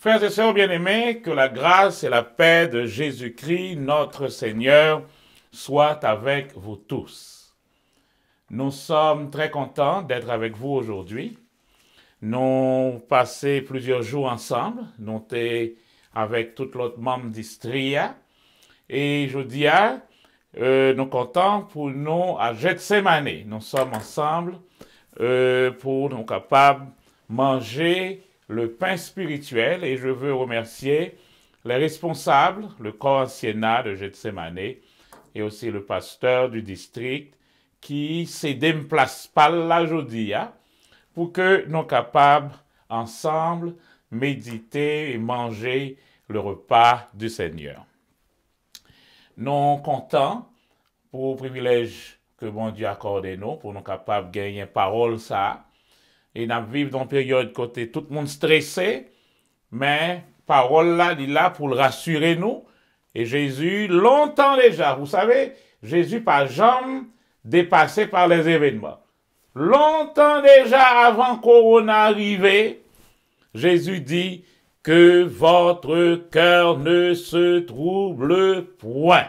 Frères et sœurs bien-aimés, que la grâce et la paix de Jésus-Christ, notre Seigneur, soient avec vous tous. Nous sommes très contents d'être avec vous aujourd'hui. Nous avons passé plusieurs jours ensemble. Nous étions avec tout l'autre membre d'Istria. Et je dis, nous sommes contents pour nous à Gethsemane. Nous sommes ensemble pour nous capables de manger le pain spirituel, et je veux remercier les responsables, le corps anciennat de Gethsemane et aussi le pasteur du district qui s'est déplacé par la aujourd'hui pour que nous soyons capables ensemble méditer et manger le repas du Seigneur. Nous sommes contents pour le privilège que bon Dieu accorde nous pour nous capables de gagner parole ça. Et nous vivons dans une période côté tout le monde stressé, mais parole là, il est là pour le rassurer nous. Et Jésus, longtemps déjà, vous savez, Jésus pas jamais dépassé par les événements. Longtemps déjà avant Corona arrivé, Jésus dit que votre cœur ne se trouble point.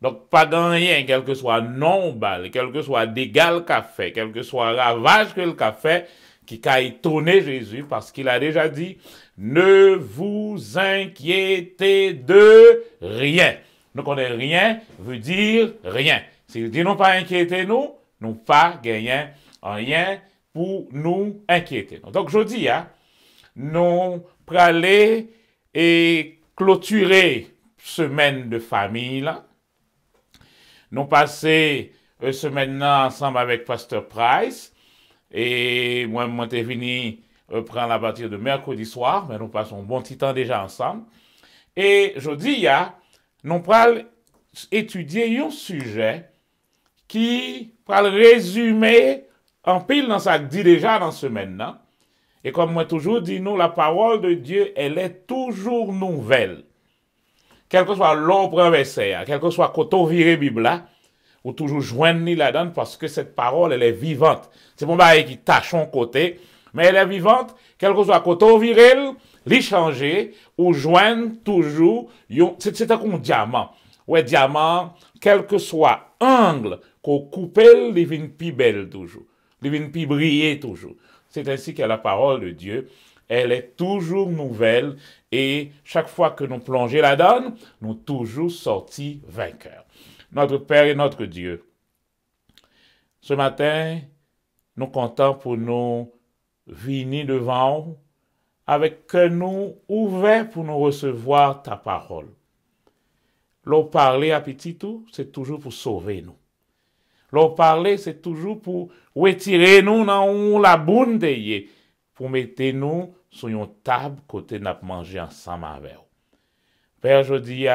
Donc, pas dans rien, quel que soit non-balle, quel que soit dégâts qu'a fait, quel que soit ravage que le fait, qui a étonné Jésus, parce qu'il a déjà dit, ne vous inquiétez de rien. Donc, on est rien veut dire rien. S'il dit non pas inquiétez-nous, nous pas gagner rien pour nous inquiéter. Donc, je dis, nous pour aller et clôturer semaine de famille, là. Nous passé une semaine ensemble avec Pasteur Price. Et moi, je suis venu prendre à partir de mercredi soir, mais nous passons un bon petit temps déjà ensemble. Et je dis, nous allons étudier un sujet qui va résumer en pile dans ça dit déjà dans ce semaine. Et comme moi toujours dit, nous, la parole de Dieu, elle est toujours nouvelle. Quel que soit l'ombre verset, quel que soit côté viré Bible, ou toujours joindre là-dedans parce que cette parole, elle est vivante. C'est mon bail qui tâche son côté, mais elle est vivante, quel que soit côté viré, l'y changer, ou joindre toujours, c'est comme un diamant. Ouais, diamant, quel que soit angle qu'on coupe, il vient plus belle toujours. Il vient plus briller toujours. C'est ainsi que la parole de Dieu, elle est toujours nouvelle et chaque fois que nous plongeons là-dedans, nous toujours sortis vainqueurs. Notre Père et notre Dieu, ce matin, nous comptons pour nous venir devant vous avec que nous ouverts pour nous recevoir ta parole. L'eau parler à petit tout, c'est toujours pour sauver nous. L'eau parler, c'est toujours pour retirer nous dans la boune de pour mettre nous sur une table côté n'a manger ensemble avec vous. Père, je dis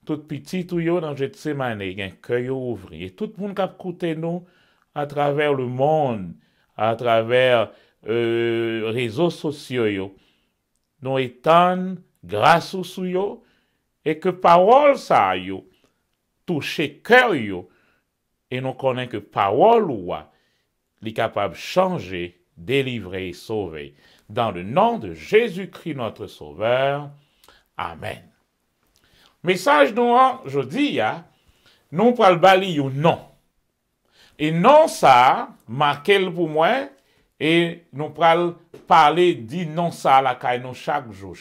tout petit tout yo dans Gethsemane, un cœur ouvert et tout le monde qui a écouté nous à travers le monde, à travers réseaux sociaux yo. Nous étant grâce au yo et que parole ça yo touche cœur yo et nous connaissons que parole ou est capable de changer, délivrer et sauver. Dans le nom de Jésus-Christ notre Sauveur. Amen. Message nous, je dis, nous pral bali ou non. Et non ça, marqué pour moi, et nous pral parler, dit non ça la caille nous chaque jour.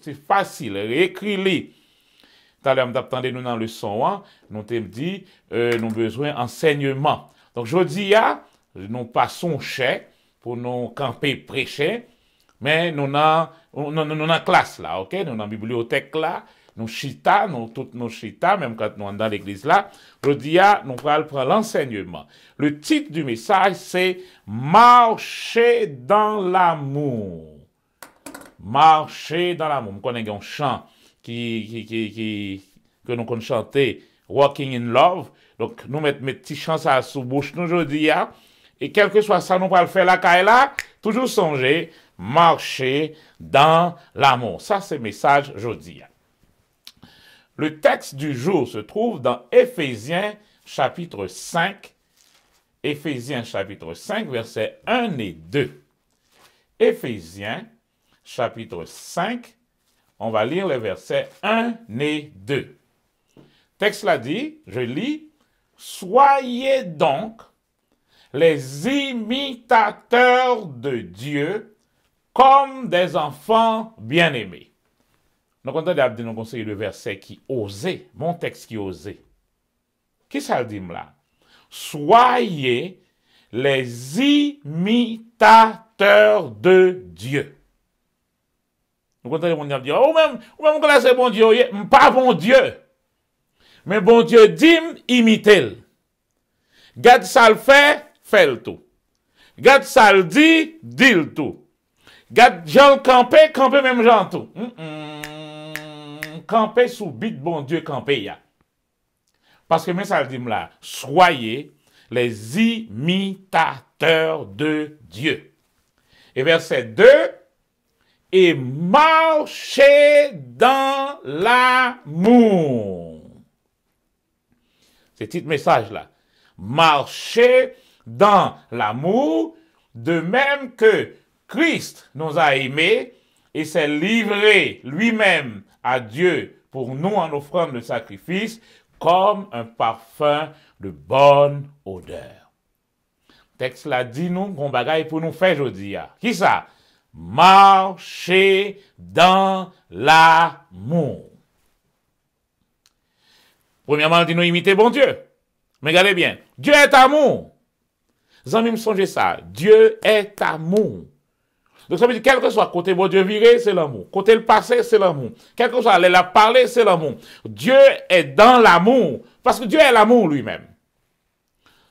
C'est facile, réécris-les. Tout à l'heure, m'attendez nous dans le son, nous t'ai dit, nous besoin enseignement. Donc, je dis, nous passons chèque pour nous camper prêcher, mais nous dans classe là, ok? Nous dans bibliothèque là, nous chita, nous toutes nos chita, même quand nous dans l'église là, je dis, nous allons prendre l'enseignement. Le titre du message, c'est Marcher dans l'amour. Marcher dans l'amour. Nous connaissons un chant que nous connaissons chanter, Walking in Love. Donc, nous mettons mes petits chants à sous bouche nous aujourd'hui, et quel que soit ça, nous allons faire la caille là, toujours songer, marcher dans l'amour. Ça, c'est le message aujourd'hui. Le texte du jour se trouve dans Éphésiens chapitre 5, Éphésiens chapitre 5, versets 1 et 2. Éphésiens chapitre 5, on va lire les versets 1 et 2. Texte là dit, je lis, « Soyez donc les imitateurs de Dieu comme des enfants bien-aimés. » Nous comptons nous conseiller le verset qui osait, mon texte qui osait. Qui ça dit là? Soyez les imitateurs de Dieu. Nous comptons dire, oh même que c'est bon Dieu, pas bon Dieu. Mais bon Dieu dit, imitez-le. Gade ça le fait le tout. Gade ça le dit le tout. Gade Jean camper même Jean tout. Camper sous bite bon Dieu camper ya. Parce que mais ça le dit là, soyez les imitateurs de Dieu. Et verset 2, et marchez dans l'amour. C'est le petit message là. Marchez dans l'amour, de même que Christ nous a aimés et s'est livré lui-même à Dieu pour nous en offrant le sacrifice comme un parfum de bonne odeur. Le texte là dit nous qu'on bagaille pour nous faire aujourd'hui. Qui ça? Marcher dans l'amour. Premièrement, dit nous imiter bon Dieu. Mais regardez bien, Dieu est amour. Vous avez me songé ça. Dieu est amour. Donc ça veut dire, quel que soit côté bon Dieu viré, c'est l'amour. Côté le passé, c'est l'amour. Quel que soit la parler, c'est l'amour. Dieu est dans l'amour. Parce que Dieu est l'amour lui-même.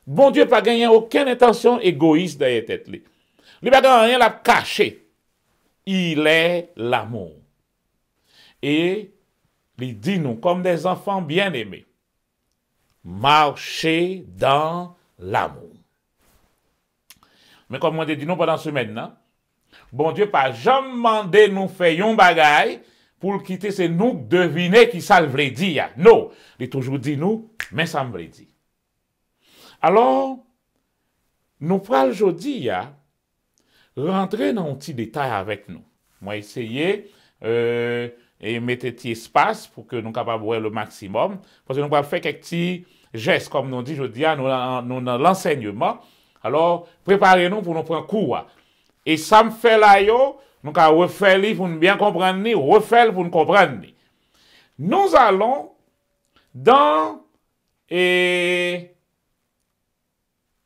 Bon Dieu n'a pas gagné aucune intention égoïste dans la tête. Il n'a pas gagné rien à cacher. Il est l'amour. Et il dit nous, comme des enfants bien-aimés, marchez dans l'amour. Mais comme on dit nous pendant ce maintenant, bon Dieu pas jamais demandé nous faire un bagay pour quitter c'est nous deviner qui ça veut dire. Non, il toujours dit nous, mais ça me veut dire. Alors, nous prenons aujourd'hui rentrer dans un petit détail avec nous. Moi essayer et mettre petit espace pour que nous capables voir le maximum parce que nous allons faire quelques petits gestes comme nous dit aujourd'hui nous dans l'enseignement. Alors, préparez-nous pour nous prendre cours. Et ça me fait là, nous allons refaire pour nous bien comprendre, refaire pour nous comprendre. Nous allons dans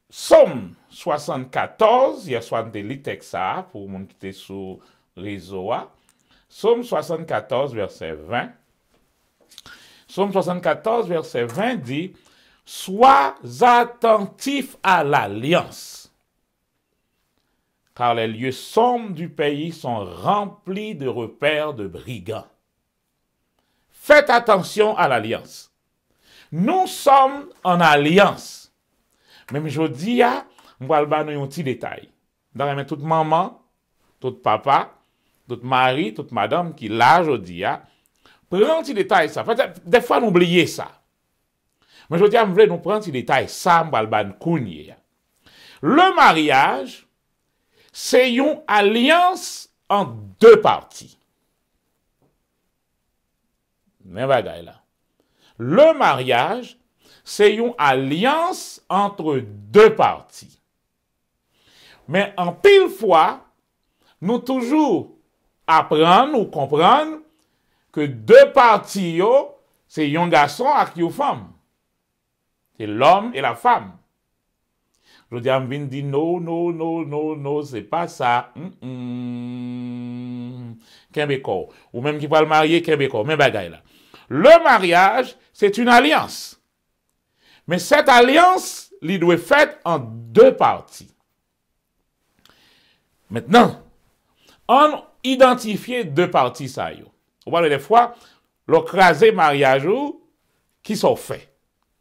Somme 74, il y a soit des textes pour mon qui était sur réseau. Somme 74, verset 20. Somme 74, verset 20 dit, « Sois attentif à l'alliance, car les lieux sombres du pays sont remplis de repères de brigands. » Faites attention à l'alliance. Nous sommes en alliance. Même je dis, je vais vous donner un petit détail. Dans toute maman, toute papa, toute mari, toute madame qui là, je dis, prends un petit détail ça. Des fois, nous oublions ça. Mais je dis, je veux nous prendre un petit détail ça, je vais vous donner. Le mariage, c'est une alliance en deux parties. Mais bagaille là. Le mariage, c'est une alliance entre deux parties. Mais en pile fois, nous toujours apprendre ou comprendre que deux parties, c'est un garçon et une femme. C'est l'homme et la femme. Je dis à me dire non, c'est pas ça. Kembeko. Ou même qui va le marier, Kembeko. Mais bagaille là. Le mariage, c'est une alliance. Mais cette alliance, il doit être faite en deux parties. Maintenant, on identifie deux parties ça. On parle des fois, le crasé mariage qui sont faits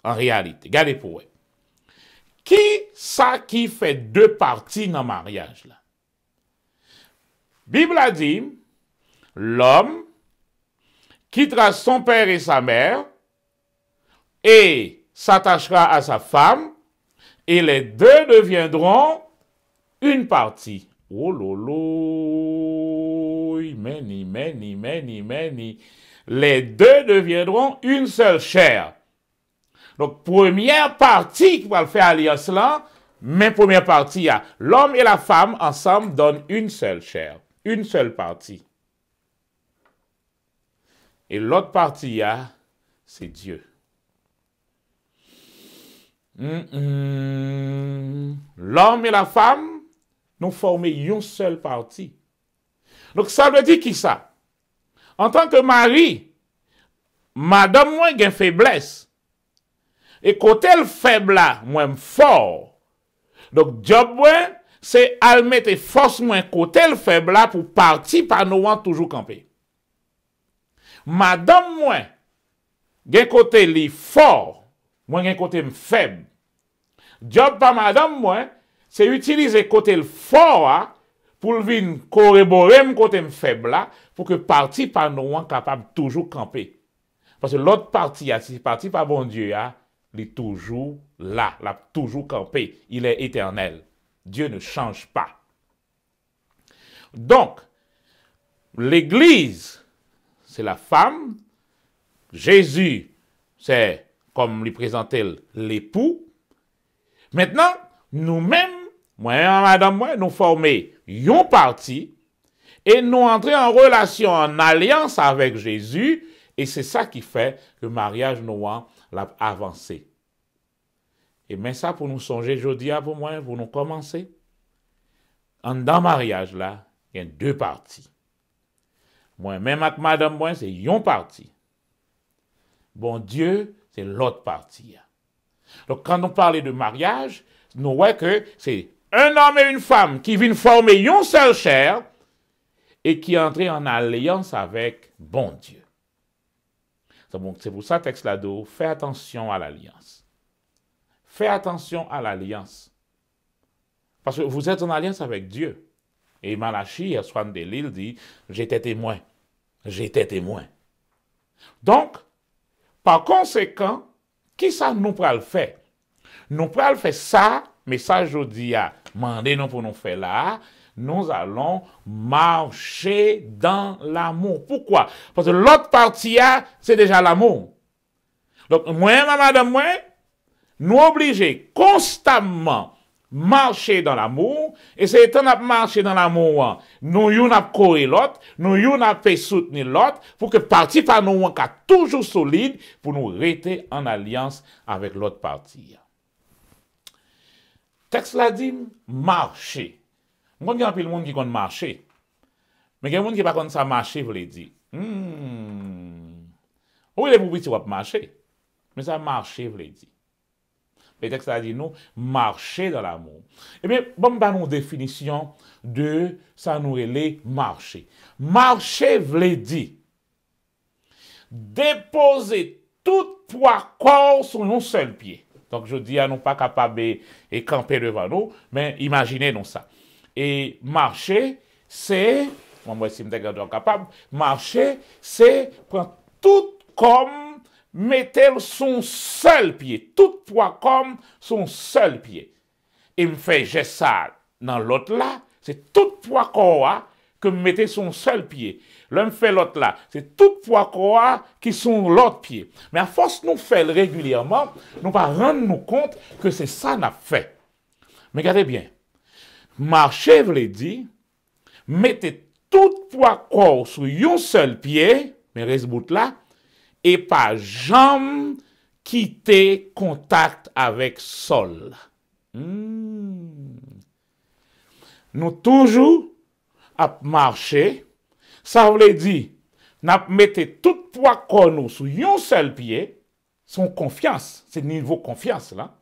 en réalité. Regardez pour eux. Qui ça qui fait deux parties dans le mariage là? Bible a dit, l'homme quittera son père et sa mère et s'attachera à sa femme et les deux deviendront une partie. Oh lolo, puis many. Les deux deviendront une seule chair. Donc, première partie qui va le faire alliance là, mais première partie, l'homme et la femme ensemble donnent une seule chair, une seule partie. Et l'autre partie, c'est Dieu. L'homme et la femme nous forment une seule partie. Donc, ça veut dire qui ça? En tant que mari, madame, moi, j'ai une faiblesse. Et côté le faible là, moi, fort. Donc, job, moi, c'est à mettre force, moi, côté le faible là, pour partir par nous, toujours camper. Madame, moi, j'ai côté li fort, moi, j'ai côté faible. Job par madame, moi, c'est utiliser côté le fort, pour venir corroborer mon côté faible là, pour que partie par nous capable toujours camper. Parce que l'autre partie, si partie par bon Dieu, il est toujours là, il a toujours campé. Il est éternel. Dieu ne change pas. Donc, l'Église, c'est la femme. Jésus, c'est, comme lui présentait l'époux. Maintenant, nous-mêmes, moi et madame, moi, nous formons une partie et nous entrons en relation, en alliance avec Jésus. Et c'est ça qui fait que le mariage nous a avancé. Et mais ça, pour nous songer, je dis pour moi, pour nous commencer, dans le mariage, là, il y a deux parties. Moi, même avec madame, moi, c'est une partie. Bon Dieu, c'est l'autre partie. Donc, quand on parle de mariage, nous voyons que c'est un homme et une femme qui viennent former une seule chair et qui entrent en alliance avec bon Dieu. C'est pour ça que texte là, fais attention à l'alliance. Fais attention à l'alliance. Parce que vous êtes en alliance avec Dieu. Et Malachie, Soin de l'île, dit, j'étais témoin. J'étais témoin. Donc, par conséquent, qui ça nous pourra le faire? Nous pourra le faire ça, mais ça, je dis, mandez nous pour nous faire là, nous allons marcher dans l'amour. Pourquoi? Parce que l'autre partie, c'est déjà l'amour. Donc, moi, madame, moi, nous obligés constamment marcher dans l'amour, et c'est étant de marcher dans l'amour, nous y a coré l'autre, nous y a fait soutenir l'autre, pour que partie par nous soit toujours solide, pour nous rester en alliance avec l'autre partie. Texte là dit, marcher. Moi, il y a un peu de monde qui compte marcher. Mais il y a un monde qui ne compte ça marcher, vous l'avez dit. Oui, les boubies, tu vas marcher. Mais ça marcher, vous l'avez dit. Le texte a dit nous, marcher dans l'amour. Eh bien, bon, bah, nous définition de ça nous relève marcher. Marcher, vous l'avez dit. Déposer tout poids corps sur un seul pied. Donc, je dis à nous pas capables de camper devant nous, mais imaginez-nous ça. Et marcher, c'est, moi, si je suis capable, marcher, c'est prendre tout comme, mettez son seul pied, tout poids comme son seul pied. Et me fait geste ça dans l'autre là, c'est tout poids corps que me mettez son seul pied. L'homme fait l'autre là, c'est tout poids corps qui sont l'autre pied. Mais à force nous faire régulièrement, nous pas rendre nous compte que c'est ça n'a fait. Mais regardez bien. Marcher, vous l'avez dit, mettez tout poids corps sur un seul pied, mais reste bout là, et pas jamais quitter contact avec sol. Nous toujours à marcher, ça veut dire, nous mettez tout poids corps nous sur un seul pied, son confiance, c'est niveau confiance là,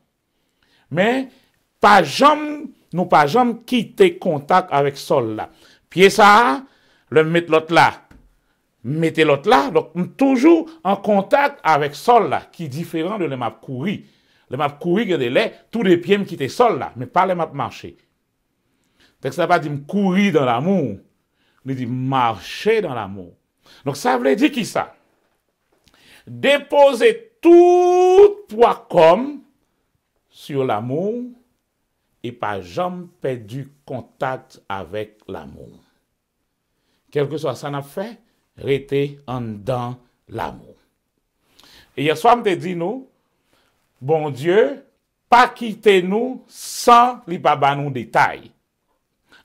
mais pas jamais nous pas jamais quitter contact avec sol là. Pied ça, le mettre l'autre là. Mettez l'autre là, donc toujours en contact avec sol là, qui est différent de le map courir. Le map courir, tous les pieds me quittent sol là, mais pas le map marcher. Donc ça va dire courir dans l'amour, il dit marcher dans l'amour. Donc ça veut dire qui ça? Déposer tout poids comme sur l'amour, et pas jamais perdu contact avec l'amour. quel que soit ça n'a fait, rester en dedans l'amour. Et hier soir, je te dit nous, bon Dieu, pas quitter nous sans lui pas nous détails.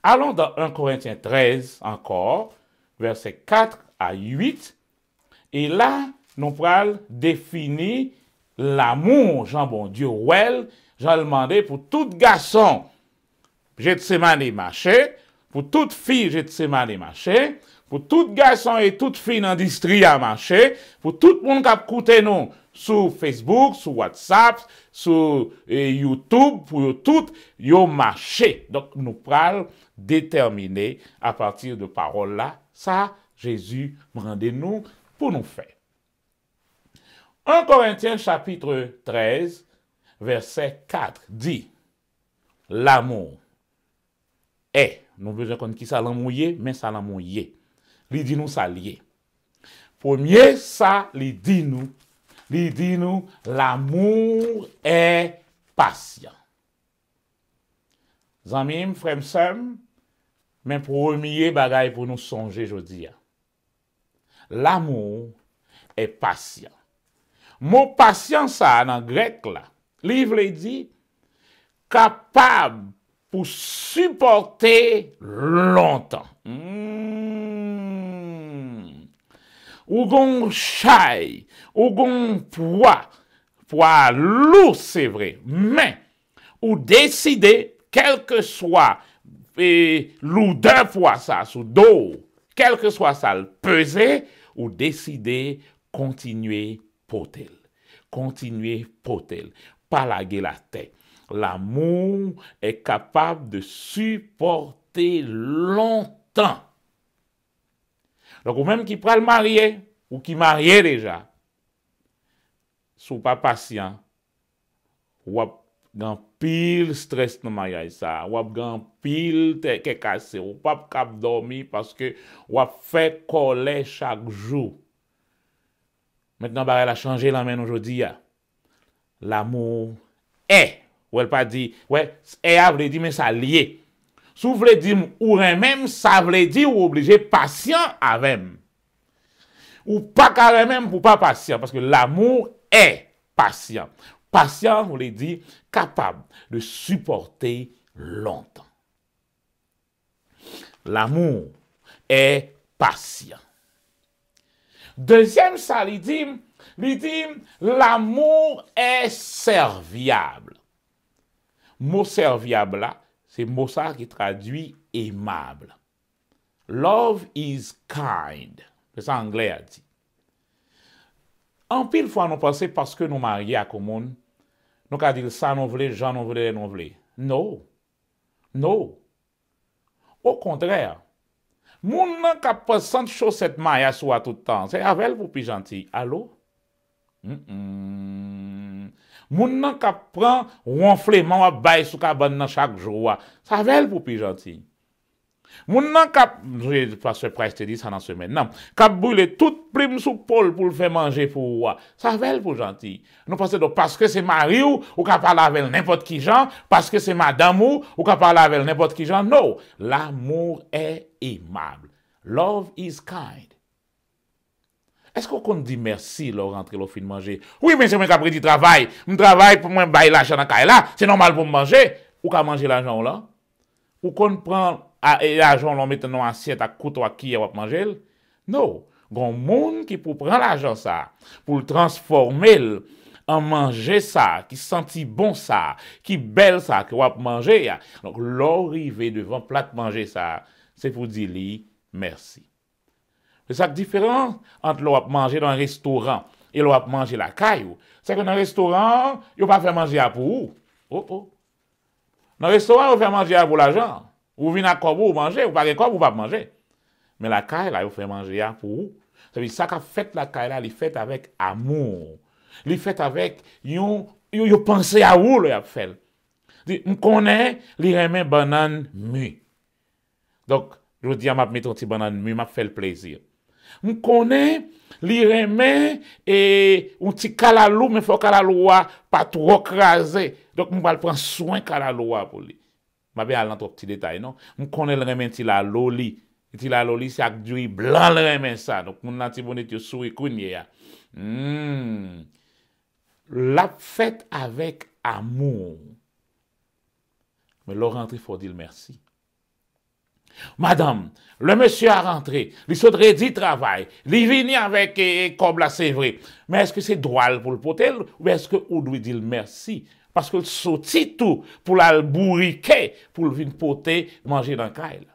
Allons dans 1 Corinthiens 13 encore, versets 4 à 8. Et là, nous pourrons définir l'amour, Jean bon Dieu, well, Jean demandé pour tout garçon, Gethsemane marché, pour toute fille, Gethsemane marché, pour tout garçon et toute fille dans l'industrie à marcher, pour tout le monde qui a écouté nous sur Facebook, sur WhatsApp, sur YouTube, pour tout, yo marché. Donc, nous pourrons déterminer à partir de paroles là, ça, Jésus rendez-nous pour nous faire. 1 Corinthiens chapitre 13, verset 4 dit, l'amour est, nous besoin qu'on qui ça l'amour mais ça l'amour y. Il dit nous ça lié. Premier ça, il dit nous l'amour est patient. Zanmim, frère Sam, mais premier bagaille pour nous songer aujourd'hui. L'amour est patient. Mot patient ça dans grec là, livre dit capable pour supporter longtemps. Ou gon chay, ou gon poids lourd c'est vrai, mais ou décider quel que soit lourdeur poids ça sous dos, quel que soit ça le peser, ou décider continuer porter, pas laguer la tête. L'amour est capable de supporter longtemps. Donc, ou même qui prend le marié, ou qui marié déjà, sous pas patient, ou gan pile stress dans mariage ça, ou gan pile tête cassé, ou pas cap dormir parce que ou fait colère chaque jour. Maintenant, bah, elle a changé la main aujourd'hui. L'amour est. Ou elle pas dit, ouais, et a voulu dire, mais ça lié. Si vous voulez dire, ou même, ça veut dire, ou obligé patient avec. Ou pas carrément même pour pas patient, parce que l'amour est patient. Patient, vous voulez dire, capable de supporter longtemps. L'amour est patient. Deuxième, ça, il dit, l'amour est serviable. Mot serviable là, c'est mot ça qui traduit aimable. Love is kind. C'est ça anglais a dit. En pile fois, nous pensons parce que nous mariés à commune, nous avons dit ça, nous voulons, Jean, nous voulons, nous voulons. Non. Non. Au contraire, moun nan ka passant chaussette maya soit tout le temps, c'est avec vous plus gentil. Allô? Moun nan ka prend ronflement wa bay sou cabane nan chaque jour, ça avec vous plus gentil. Moun nan ka, parce que presque te dit ça dans semaine, non, ka brûler toute prime sous Paul pour le faire manger pour ça avec pour gentil. Nous pensons donc parce que c'est mari ou ka parler avec n'importe qui gens, parce que c'est madame ou ka parler avec n'importe qui gens. Non, l'amour est aimable. Love is kind. Est-ce qu'on dit merci lors rentrer le fin de manger? Oui, mais c'est moi qui après du travail. Je travaille pour moi bailler l'argent dans la là, c'est normal pour me manger. Ou ka manger l'argent là? Ou qu'on prend l'argent l'on met dans une assiette à couteau à qui va manger? Non, gon monde qui pour prendre l'argent ça, pour le transformer en manger ça, qui senti bon ça, qui belle ça que va manger. Donc l'arrivée devant plat manger ça, c'est pour dire lui merci. C'est ça qui est différent entre l'on manger dans un restaurant et l'on manger la caille. C'est que dans un restaurant, il pas faire manger à pour vous. Oh. Dans un restaurant, on fait manger à pour l'argent. Vous venez à quoi vous manger, ou pas de quoi vous pas manger. Mais la caille là, vous fait manger à pour vous. Ça qu'a fait la caille là, il fait avec amour. Il fait avec yon pensé à vous le fait. On connaît les remet banane mû. Donc je dis à m'a mettre un petit banane mû, m'a fait le plaisir. On connaît les remet et un petit calalou, mais faut calalou pas trop craser. Donc on va prendre soin calalou pour lui. Ma bien aller dans petit détail non. On connaît le remet petit la loli Et il a loli sak du blanc le remen ça. Donc, mon nati bonnet yo souri kounye ya. La fête avec amour. Mais le rentré, il faut dire merci. Madame, le monsieur a rentré, il saudrait dit travail, il vient avec comme là, c'est vrai. Mais est-ce que c'est droit pour le potel ou est-ce que on doit dire merci? Parce que sorti tout pour la bourriquer, pour le venir poter, manger dans le caille.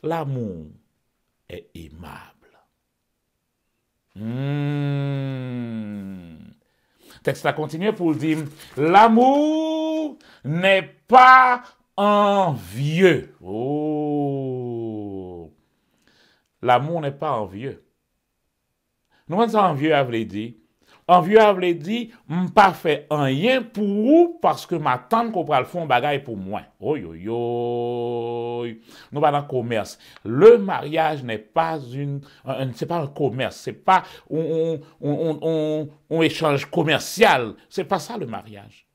L'amour est aimable. Texte a continué pour dire, l'amour n'est pas envieux. Oh! L'amour n'est pas envieux. Nous, on envieux, avait dit. Envieux, avait dit, m'pas fait rien pour vous parce que ma tante qu'on le fond bagaille pour moi. Oh yo yo. Nous pas dans le commerce. Le mariage n'est pas c'est pas un commerce. C'est pas un échange commercial. C'est pas ça le mariage.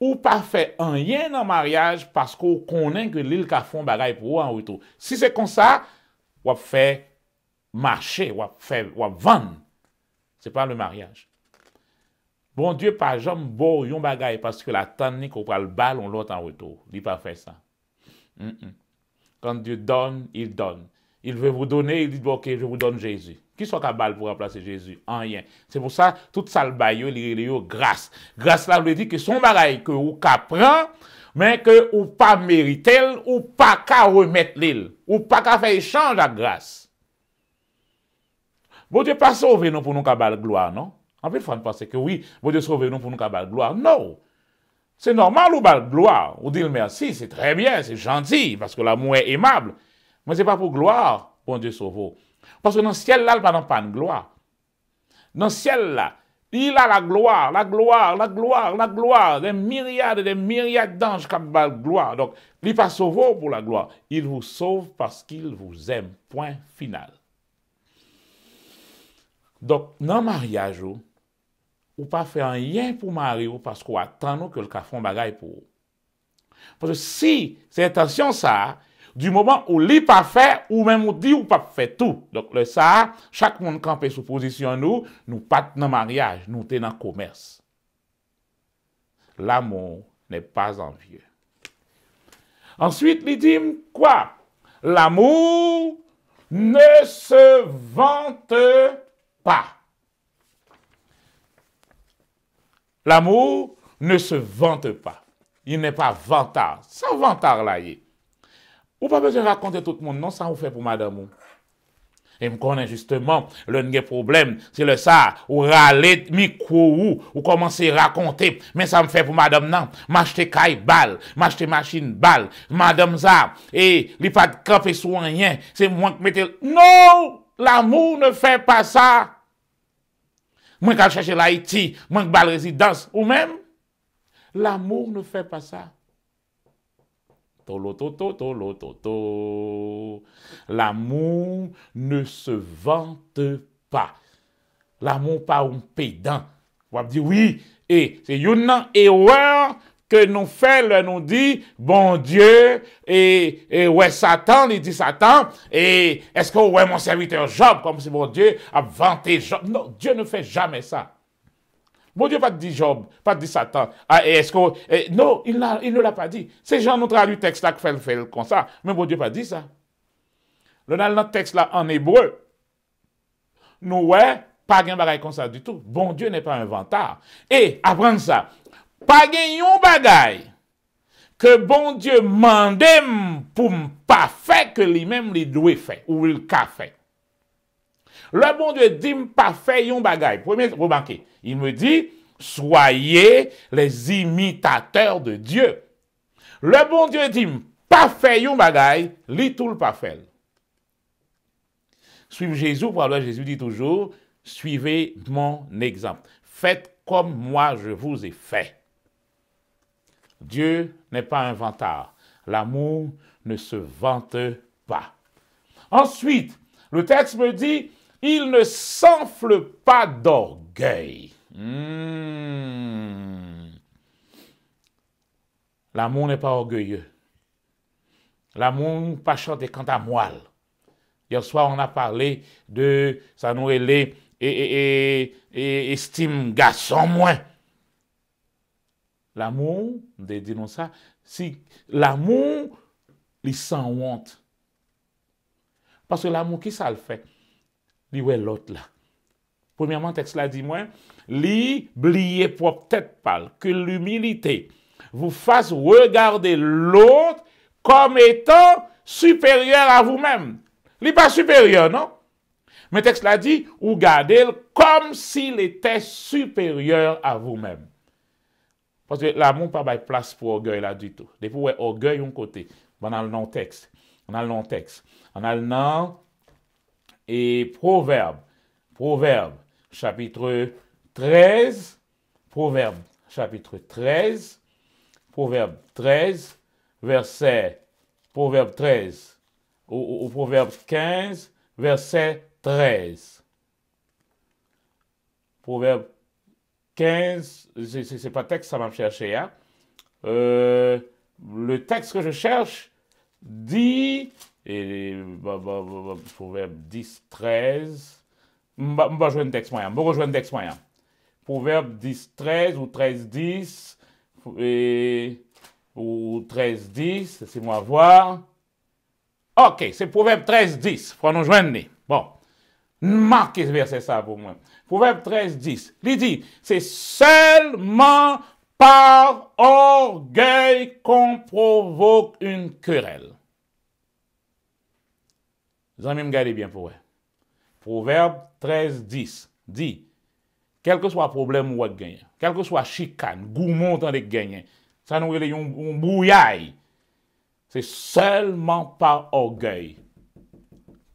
Ou pas fait rien dans le mariage parce qu'on connaît que l'île qui font bagaille pour vous en retour. Si c'est comme ça, on fait marcher, on vendre. C'est pas le mariage. Bon Dieu, pas jamais beau yon bagaille parce que la tante qu'on prend le bal, on l'autre en retour. Il pas fait ça. Quand Dieu donne, il donne. Il veut vous donner, il dit, bon, ok, je vous donne Jésus. Qui soit capable pour remplacer Jésus? En rien. C'est pour ça, toute ça, le bail, il est grâce. Grâce là, veut dire que son bagaille que vous prend, mais que vous pas mérité, ou pas qu'à remettre l'île, ou pas qu'à faire échange à grâce. Bon Dieu pas sauver nous pour nous capable gloire, non? En fait, il faut penser que oui, bon Dieu sauver nous pour nous capable gloire. Non. C'est normal ou pas gloire. Ou dire merci, c'est très bien, c'est gentil, parce que l'amour est aimable. Mais c'est pas pour gloire, bon Dieu sauve. Parce que dans le ciel là, il n'y a pas de gloire. Dans le ciel là, il a la gloire, la gloire, la gloire, la gloire, des myriades d'anges qui ont la gloire. Donc, il n'est pas sauvé pour la gloire. Il vous sauve parce qu'il vous aime. Point final. Donc, dans le mariage, ou pas faire rien pour marier parce qu'on attend que le cafon bagaille pour. Parce que si c'est intention ça, du moment où l'il pas fait, ou même on dit ou pas fait tout. Donc, le ça, chaque monde campé sous position nous pas dans le mariage, nous sommes dans le commerce. L'amour n'est pas envieux. Ensuite, il dit quoi? L'amour ne se vante pas. L'amour ne se vante pas. Il n'est pas vantard. Sans vantard là, il est. Ou pas besoin de raconter tout le monde, non, ça vous fait pour madame. Et me connaît justement, le problème, c'est le ça, ou râler, micro, ou commencer à raconter, mais ça me fait pour madame, non, m'acheter caille balle, m'acheter machine balle, madame ça, et li pas de camper sur rien, c'est moi qui mette, non, l'amour ne fait pas ça. Moi qui chercher l'Haïti, moi qui balle résidence, ou même, l'amour ne fait pas ça. L'amour ne se vante pas. L'amour pas un pédant. On va dire oui, et c'est une erreur que nous faisons, nous dit, bon Dieu, et ouais Satan, il dit Satan, et est-ce que ouais mon serviteur Job, comme si bon Dieu a vanté Job. Non, Dieu ne fait jamais ça. Bon Dieu pas dit Job, pas dit Satan. Ah, est-ce que non, il ne l'a pas dit. Ces gens nous traduisent le texte là qui fait comme ça, mais bon Dieu pas dit ça. Le notre texte là en hébreu, nous ouais, pas de bagaille comme ça du tout. Bon Dieu n'est pas un vantard. Et apprendre ça, pas de bagaille que bon Dieu mande pour pas faire que lui-même les doit faire ou il qu'a fait. Le bon Dieu dit pas faire yon bagaille. Premier, remarquez, il me dit, soyez les imitateurs de Dieu. Le bon Dieu dit pas faire yon bagaille, li tout le pas faire. Suivez Jésus, pour alors Jésus dit toujours, suivez mon exemple. Faites comme moi je vous ai fait. Dieu n'est pas un vantard. L'amour ne se vante pas. Ensuite, le texte me dit, il ne s'enfle pas d'orgueil. L'amour n'est pas orgueilleux. L'amour pas chanter quant à moelle. Hier soir, on a parlé de ça nous relait et estime garçon moins. L'amour, disons ça, si l'amour, il sans honte. Parce que l'amour, qui ça le fait? Il ouais l'autre là. Premièrement, le texte là dit moi, l'oubliez pour tête pâle, que l'humilité vous fasse regarder l'autre comme étant supérieur à vous-même. Il n'est pas supérieur, non? Mais le texte là dit, ou gardez comme s'il était supérieur à vous-même. Parce que l'amour n'a pas de place pour orgueil là du tout. Depuis où est orgueil un côté, on a le non-texte. On a le non-texte. On a le non et Proverbe. Proverbe, chapitre 13. Proverbe, chapitre 13. Proverbe 13, verset. Proverbe 13. Ou Proverbe 15, verset 13. Proverbe 15, c'est pas texte, ça m'a cherché. Hein? Le texte que je cherche dit, Proverbe 10, 13, je vais jouer un texte moyen, Proverbe 10, 13 ou 13, 10, ou 13, 10, laissez-moi voir. Ok, c'est Proverbe 13, 10, faut nous joindre. Bon, marquez ce verset ça pour moi. Proverbe 13, 10, il dit, c'est seulement par orgueil qu'on provoque une querelle. Vous allez me garder bien pour vous. Proverbe 13, 10 dit, quel que soit le problème ou vous gagnez, quel que soit chicane, gourmand de gagner, ça nous relève un brouillaille. C'est seulement par orgueil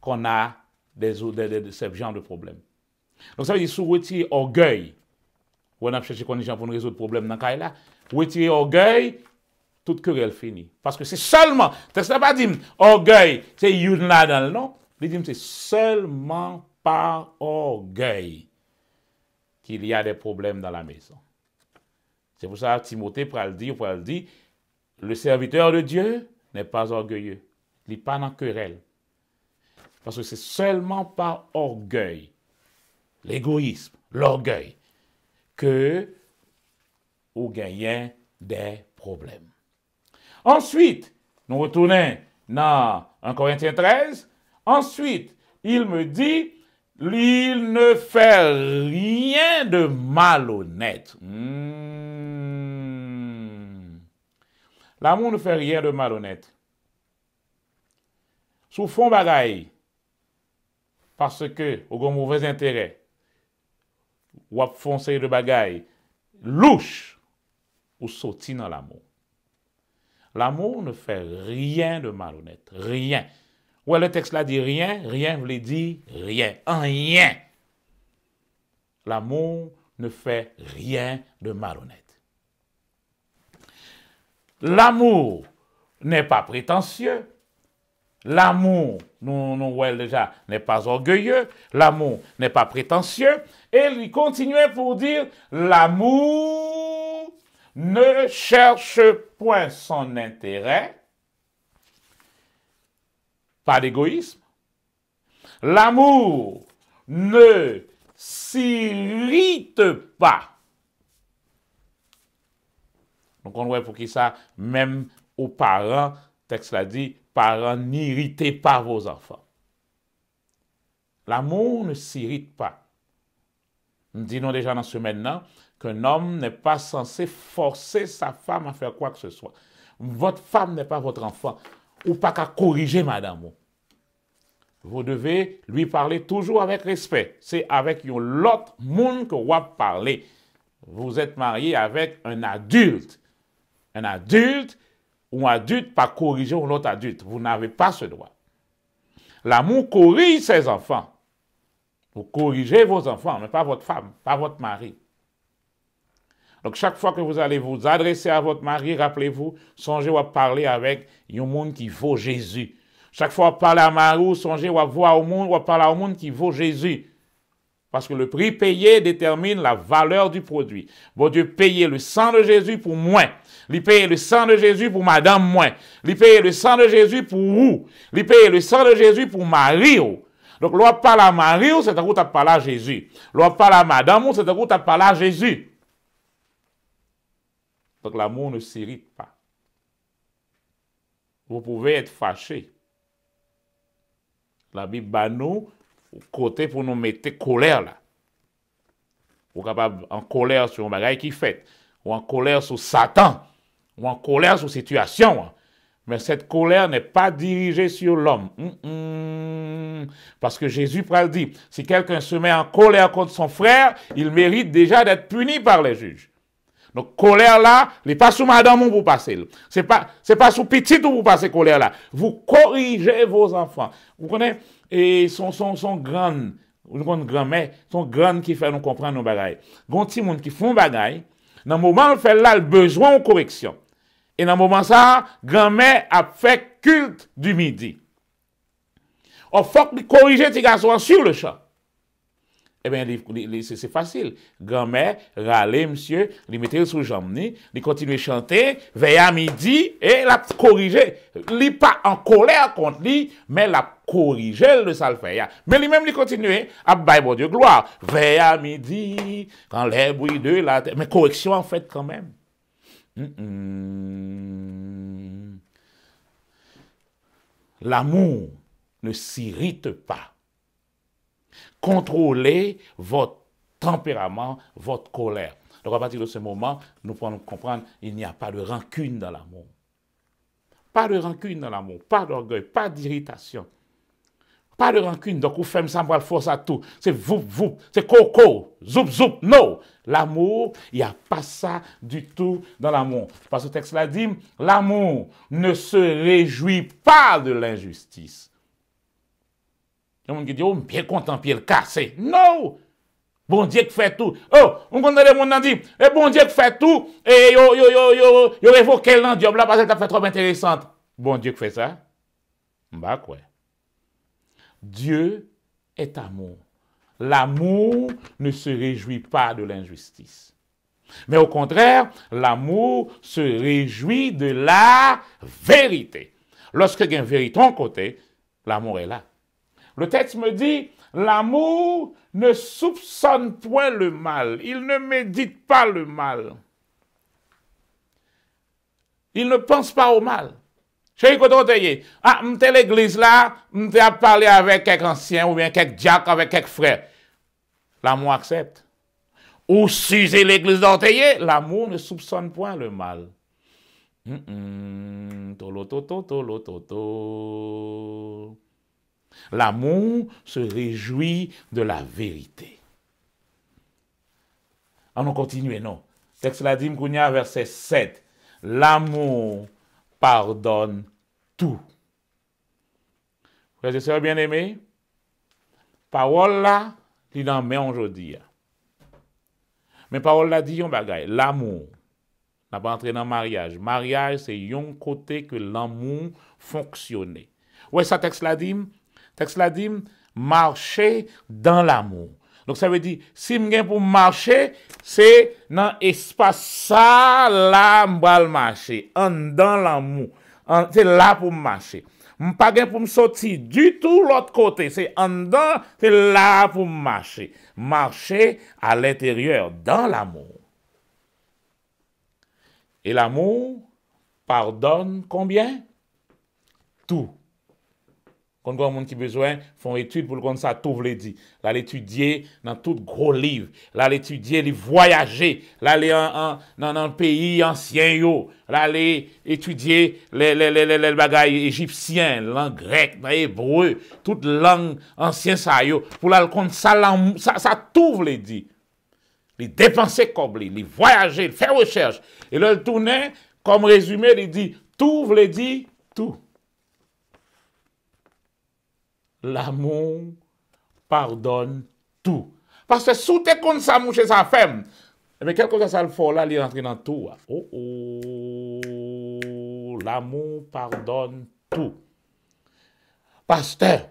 qu'on a ce genre de problème. Donc ça veut dire, si vous retirez orgueil, on a cherché conditions pour nous résoudre le problème dans ce cas-là, retirer orgueil, toute querelle finit. Parce que c'est seulement, ça ne pas dire orgueil, c'est une là-dedans, non? Il dit c'est seulement par orgueil qu'il y a des problèmes dans la maison. C'est pour ça que Timothée pourra le dire, le serviteur de Dieu n'est pas orgueilleux. Il n'est pas dans querelle. Parce que c'est seulement par orgueil, l'égoïsme, l'orgueil, que vous gagnez des problèmes. Ensuite, nous retournons dans 1 Corinthiens 13. Ensuite, il me dit, il ne fait rien de malhonnête. L'amour ne fait rien de malhonnête. Sous fond bagaille, parce que, au grand mauvais intérêt, ou à foncer de bagaille, louche, ou sauter dans l'amour. L'amour ne fait rien de malhonnête. Rien. Ouais, le texte là dit rien, rien veut dire rien. Rien. L'amour ne fait rien de malhonnête. L'amour n'est pas prétentieux. L'amour, nous voyons déjà, n'est pas orgueilleux. L'amour n'est pas prétentieux. Et il continuait pour dire, l'amour ne cherche point son intérêt. Pas d'égoïsme. L'amour ne s'irrite pas. Donc on voit pour qui ça, même aux parents, texte l'a dit, parents, n'irritez pas vos enfants. L'amour ne s'irrite pas. Nous disons déjà dans ce maintenant qu'un homme n'est pas censé forcer sa femme à faire quoi que ce soit. Votre femme n'est pas votre enfant. Ou pas qu'à corriger madame. Vous devez lui parler toujours avec respect. C'est avec l'autre monde que vous parlez. Vous êtes marié avec un adulte. Un adulte ou un adulte pas corriger un autre adulte. Vous n'avez pas ce droit. L'amour corrige ses enfants. Vous corrigez vos enfants, mais pas votre femme, pas votre mari. Donc, chaque fois que vous allez vous adresser à votre mari, rappelez-vous, songez à parler avec un monde qui vaut Jésus. Chaque fois que vous parlez à Marie, songez à voir au monde, à parler au monde qui vaut Jésus. Parce que le prix payé détermine la valeur du produit. Bon Dieu payait le sang de Jésus pour moi. Il payait le sang de Jésus pour madame moi. Il payait le sang de Jésus pour vous. Il payait le sang de Jésus pour Marie. Donc, l'on parle à Marie, c'est un coup tu parles à Jésus. L'on parle à madame, c'est un coup tu parles à Jésus. Donc, l'amour ne s'irrite pas. Vous pouvez être fâché. La Bible bat nous côté pour nous mettre colère là. Ou capable en colère sur un bagage qui fait, ou en colère sur Satan, ou en colère sur situation. Mais cette colère n'est pas dirigée sur l'homme. Parce que Jésus dit, si quelqu'un se met en colère contre son frère, il mérite déjà d'être puni par les juges. Donc, colère là, il n'est pas sous madame ou vous passez. C'est pas sous petite ou vous passez colère là. Vous corrigez vos enfants. Vous connaissez, et sont grandes, une grand-mère, sont grandes qui fait nous comprendre nos bagailles. Gon petit monde qui font bagailles, dans le moment où fait là le besoin de correction. Et dans le moment ça, grand-mère a fait culte du midi. Il faut que corriger ces garçons sur le champ. Eh bien, c'est facile. Grand-mère, râler, monsieur, il mettait sous jambe, il continue à chanter, veille à midi, et la corriger. Il n'est pas en colère contre lui, mais la corriger le salfait. Mais lui-même, il continue à bailler bon Dieu gloire. Veille à midi, quand les bruits de la terre. Mais correction en fait quand même. L'amour ne s'irrite pas. Contrôlez votre tempérament, votre colère. Donc à partir de ce moment, nous pouvons comprendre qu'il n'y a pas de rancune dans l'amour. Pas de rancune dans l'amour, pas d'orgueil, pas d'irritation. Pas de rancune, donc vous faites ça pour le force à tout. C'est vous, c'est coco, zoup, non. L'amour, il n'y a pas ça du tout dans l'amour. Parce que le texte l'a dit, l'amour ne se réjouit pas de l'injustice. Il y a des gens qui disent, oh, bien content, puis le cassé. Non! Bon Dieu qui fait tout. Oh, on connaît les gens qui disent, et bon Dieu qui fait tout, et yo révoqué le diable là parce que ça fait trop intéressante. Bon Dieu qui fait ça? Bah quoi? Dieu est amour. L'amour ne se réjouit pas de l'injustice. Mais au contraire, l'amour se réjouit de la vérité. Lorsque il y a une vérité en côté, l'amour est là. Le texte me dit, l'amour ne soupçonne point le mal. Il ne médite pas le mal. Il ne pense pas au mal. Chez côté, ah, m'te l'église là, m'te a parlé avec quelques anciens ou bien quelques diacres avec quelques frères. L'amour accepte. Ou si c'est l'église d'Orteillé, l'amour ne soupçonne point le mal. L'amour se réjouit de la vérité. On continue, non. Texte la dit, verset 7. L'amour pardonne tout. Frères et sœurs bien-aimés, parole là, il en met aujourd'hui. Mais parole là dit un bagay, l'amour. On pas entré dans le mariage. Mariage, c'est un côté que l'amour fonctionne. Ouais, ça texte la dit, marcher dans l'amour. Donc ça veut dire, si je pour marcher, c'est dans l'espace ça, là, je vais marcher. Dans l'amour. C'est là pour marcher. Je ne pas pour me sortir du tout l'autre côté. C'est en dedans, c'est là pour marcher. Marcher à l'intérieur, dans l'amour. Et l'amour pardonne combien? Tout. Quand il y a des gens qui ont besoin, font études pour le ça, tout veut dire. Là, l'étudier dans tout gros livre. Là, l'étudier, les voyager. Là, aller dans un pays ancien, là, aller étudier les bagailles égyptiens, langue grecque, hébreu, toute langue ancienne, ça, pour là, ça tout veut dire. Les dépenser comme les voyager, faire recherche. Et là, le tourner, comme résumé, il dit, tout veut dire tout. L'amour pardonne tout. Parce que sous tes comptes, ça mouche sa femme. Mais quelque chose ça le fait là, il est rentré dans tout. L'amour pardonne tout. Pasteur,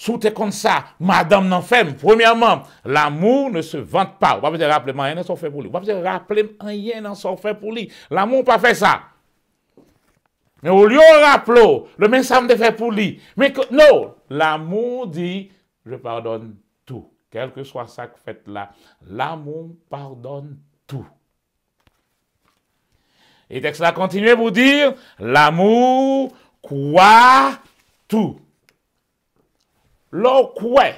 Sous tes comme ça, madame n'en fait. Premièrement, l'amour ne se vante pas. On va pas rappeler rien dans son fait pour lui. On va pas rappeler rien dans son fait pour lui. L'amour pas fait ça. Mais au lieu de rappeler, le même ça me fait pour lui. Mais non, l'amour dit, je pardonne tout. Quel que soit ça que fait là, l'amour pardonne tout. Et le texte là continue pour dire, l'amour croit tout. L'on croit.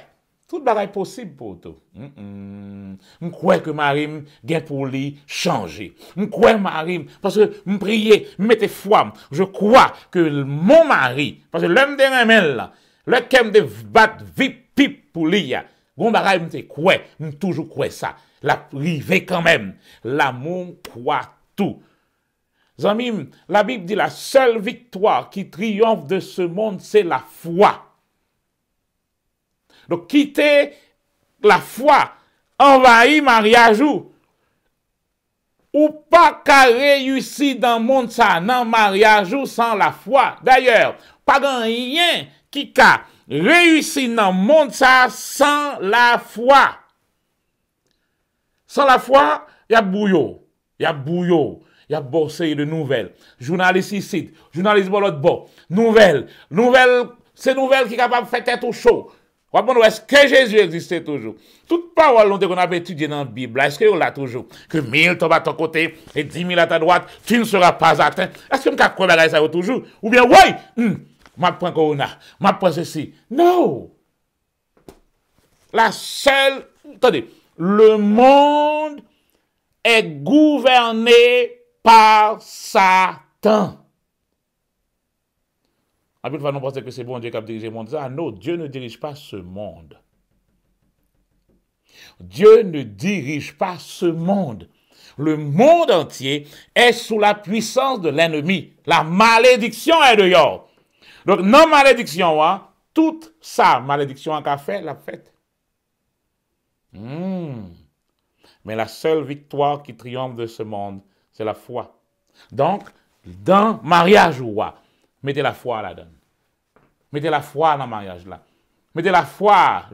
Tout bagaille possible pour tout. Je crois que Marie gain pour lui changer. Je crois Marie parce que je prie, mettez foi. Je crois que mon mari, parce que l'homme de remel là, le kem de battre vite pipe pour lui. Bon bagaille me croit, je toujours crois ça. La privé quand même. L'amour croit tout. Amis, la Bible dit la seule victoire qui triomphe de ce monde, c'est la foi. Donc, quitter la foi, envahir mariage ou pas qu'à réussir dans le monde ça, dans mariage sans la foi. D'ailleurs, pas rien qui a réussi dans le monde ça sans la foi. Sans la foi, il y a bouillot, il y a bouillot. Il y a bossé de nouvelles. Journalistes ici, journalistes de l'autre bord. Nouvelles, c'est nouvelles qui sont capables de faire tête au chaud. Est-ce que Jésus existait toujours? Toute parole qu'on a étudiée dans la Bible, est-ce qu'on l'a toujours? Que 1000 tombent à ton côté et 10 000 à ta droite, tu ne seras pas atteint. Est-ce que je crois ça toujours? Ou bien, oui, je prends Corona, je prends ceci. Non! La seule, attendez, le monde est gouverné par Satan. En plus, nous pensons que c'est bon Dieu qui a dirigé le monde. Non, Dieu ne dirige pas ce monde. Dieu ne dirige pas ce monde. Le monde entier est sous la puissance de l'ennemi. La malédiction est dehors. Donc, non malédiction, toute sa malédiction qu'a fait, l'a faite. Mais la seule victoire qui triomphe de ce monde, c'est la foi. Donc, dans mariage, mettez la foi là-dedans. Mettez la foi dans le mariage là. Mettez la foi,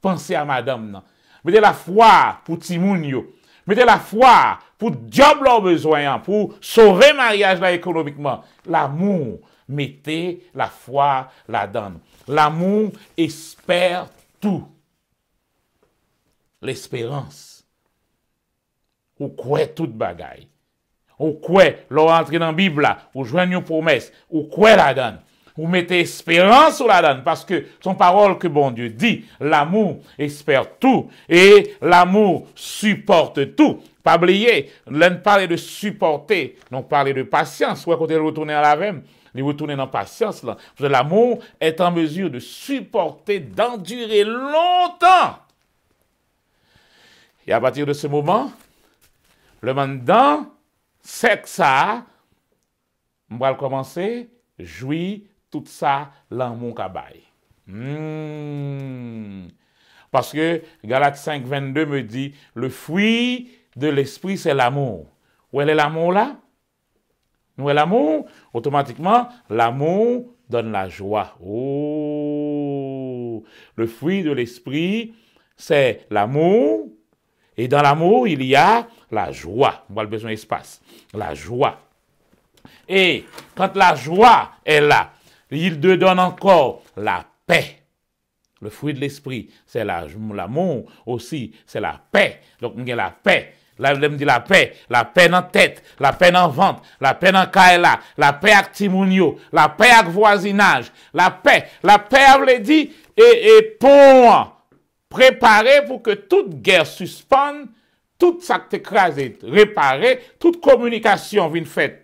pensez à madame. Non. Mettez la foi pour Timounio. Mettez la foi pour job leur besoin, pour sauver le mariage là économiquement. L'amour, mettez la foi là-dedans. L'amour espère tout. L'espérance. Ou quoi toute bagaille. Ou quoi, l'on rentre dans la Bible là, ou joignez une promesse, ou quoi là-dedans. Vous mettez espérance sur là-dedans, parce que son parole que bon Dieu dit, l'amour espère tout, et l'amour supporte tout. Pas oublier, l'on parle de supporter, non parler de patience, soit quand il retourne à la même, il retourne dans la patience là. Parce que l'amour est en mesure de supporter, d'endurer longtemps. Et à partir de ce moment, le mandant, c'est que ça, on va commencer, jouir tout ça l'amour kabaye. Parce que Galates 5, 22 me dit, le fruit de l'esprit, c'est l'amour. Où est l'amour là? Où est l'amour? Automatiquement, l'amour donne la joie. Oh! Le fruit de l'esprit, c'est l'amour. Et dans l'amour, il y a la joie. On a besoin d'espace. La joie. Et quand la joie est là, il te donne encore la paix. Le fruit de l'esprit, c'est l'amour aussi, c'est la paix. Donc, il y a la paix. Là, je me dit la paix dans la tête, la paix dans le ventre, la paix dans le kaela, la paix avec Timounio, la paix avec voisinage, la paix, elle dit, et pour préparer pour que toute guerre suspende, tout ça qui écrasé, réparé, toute communication vienne faite,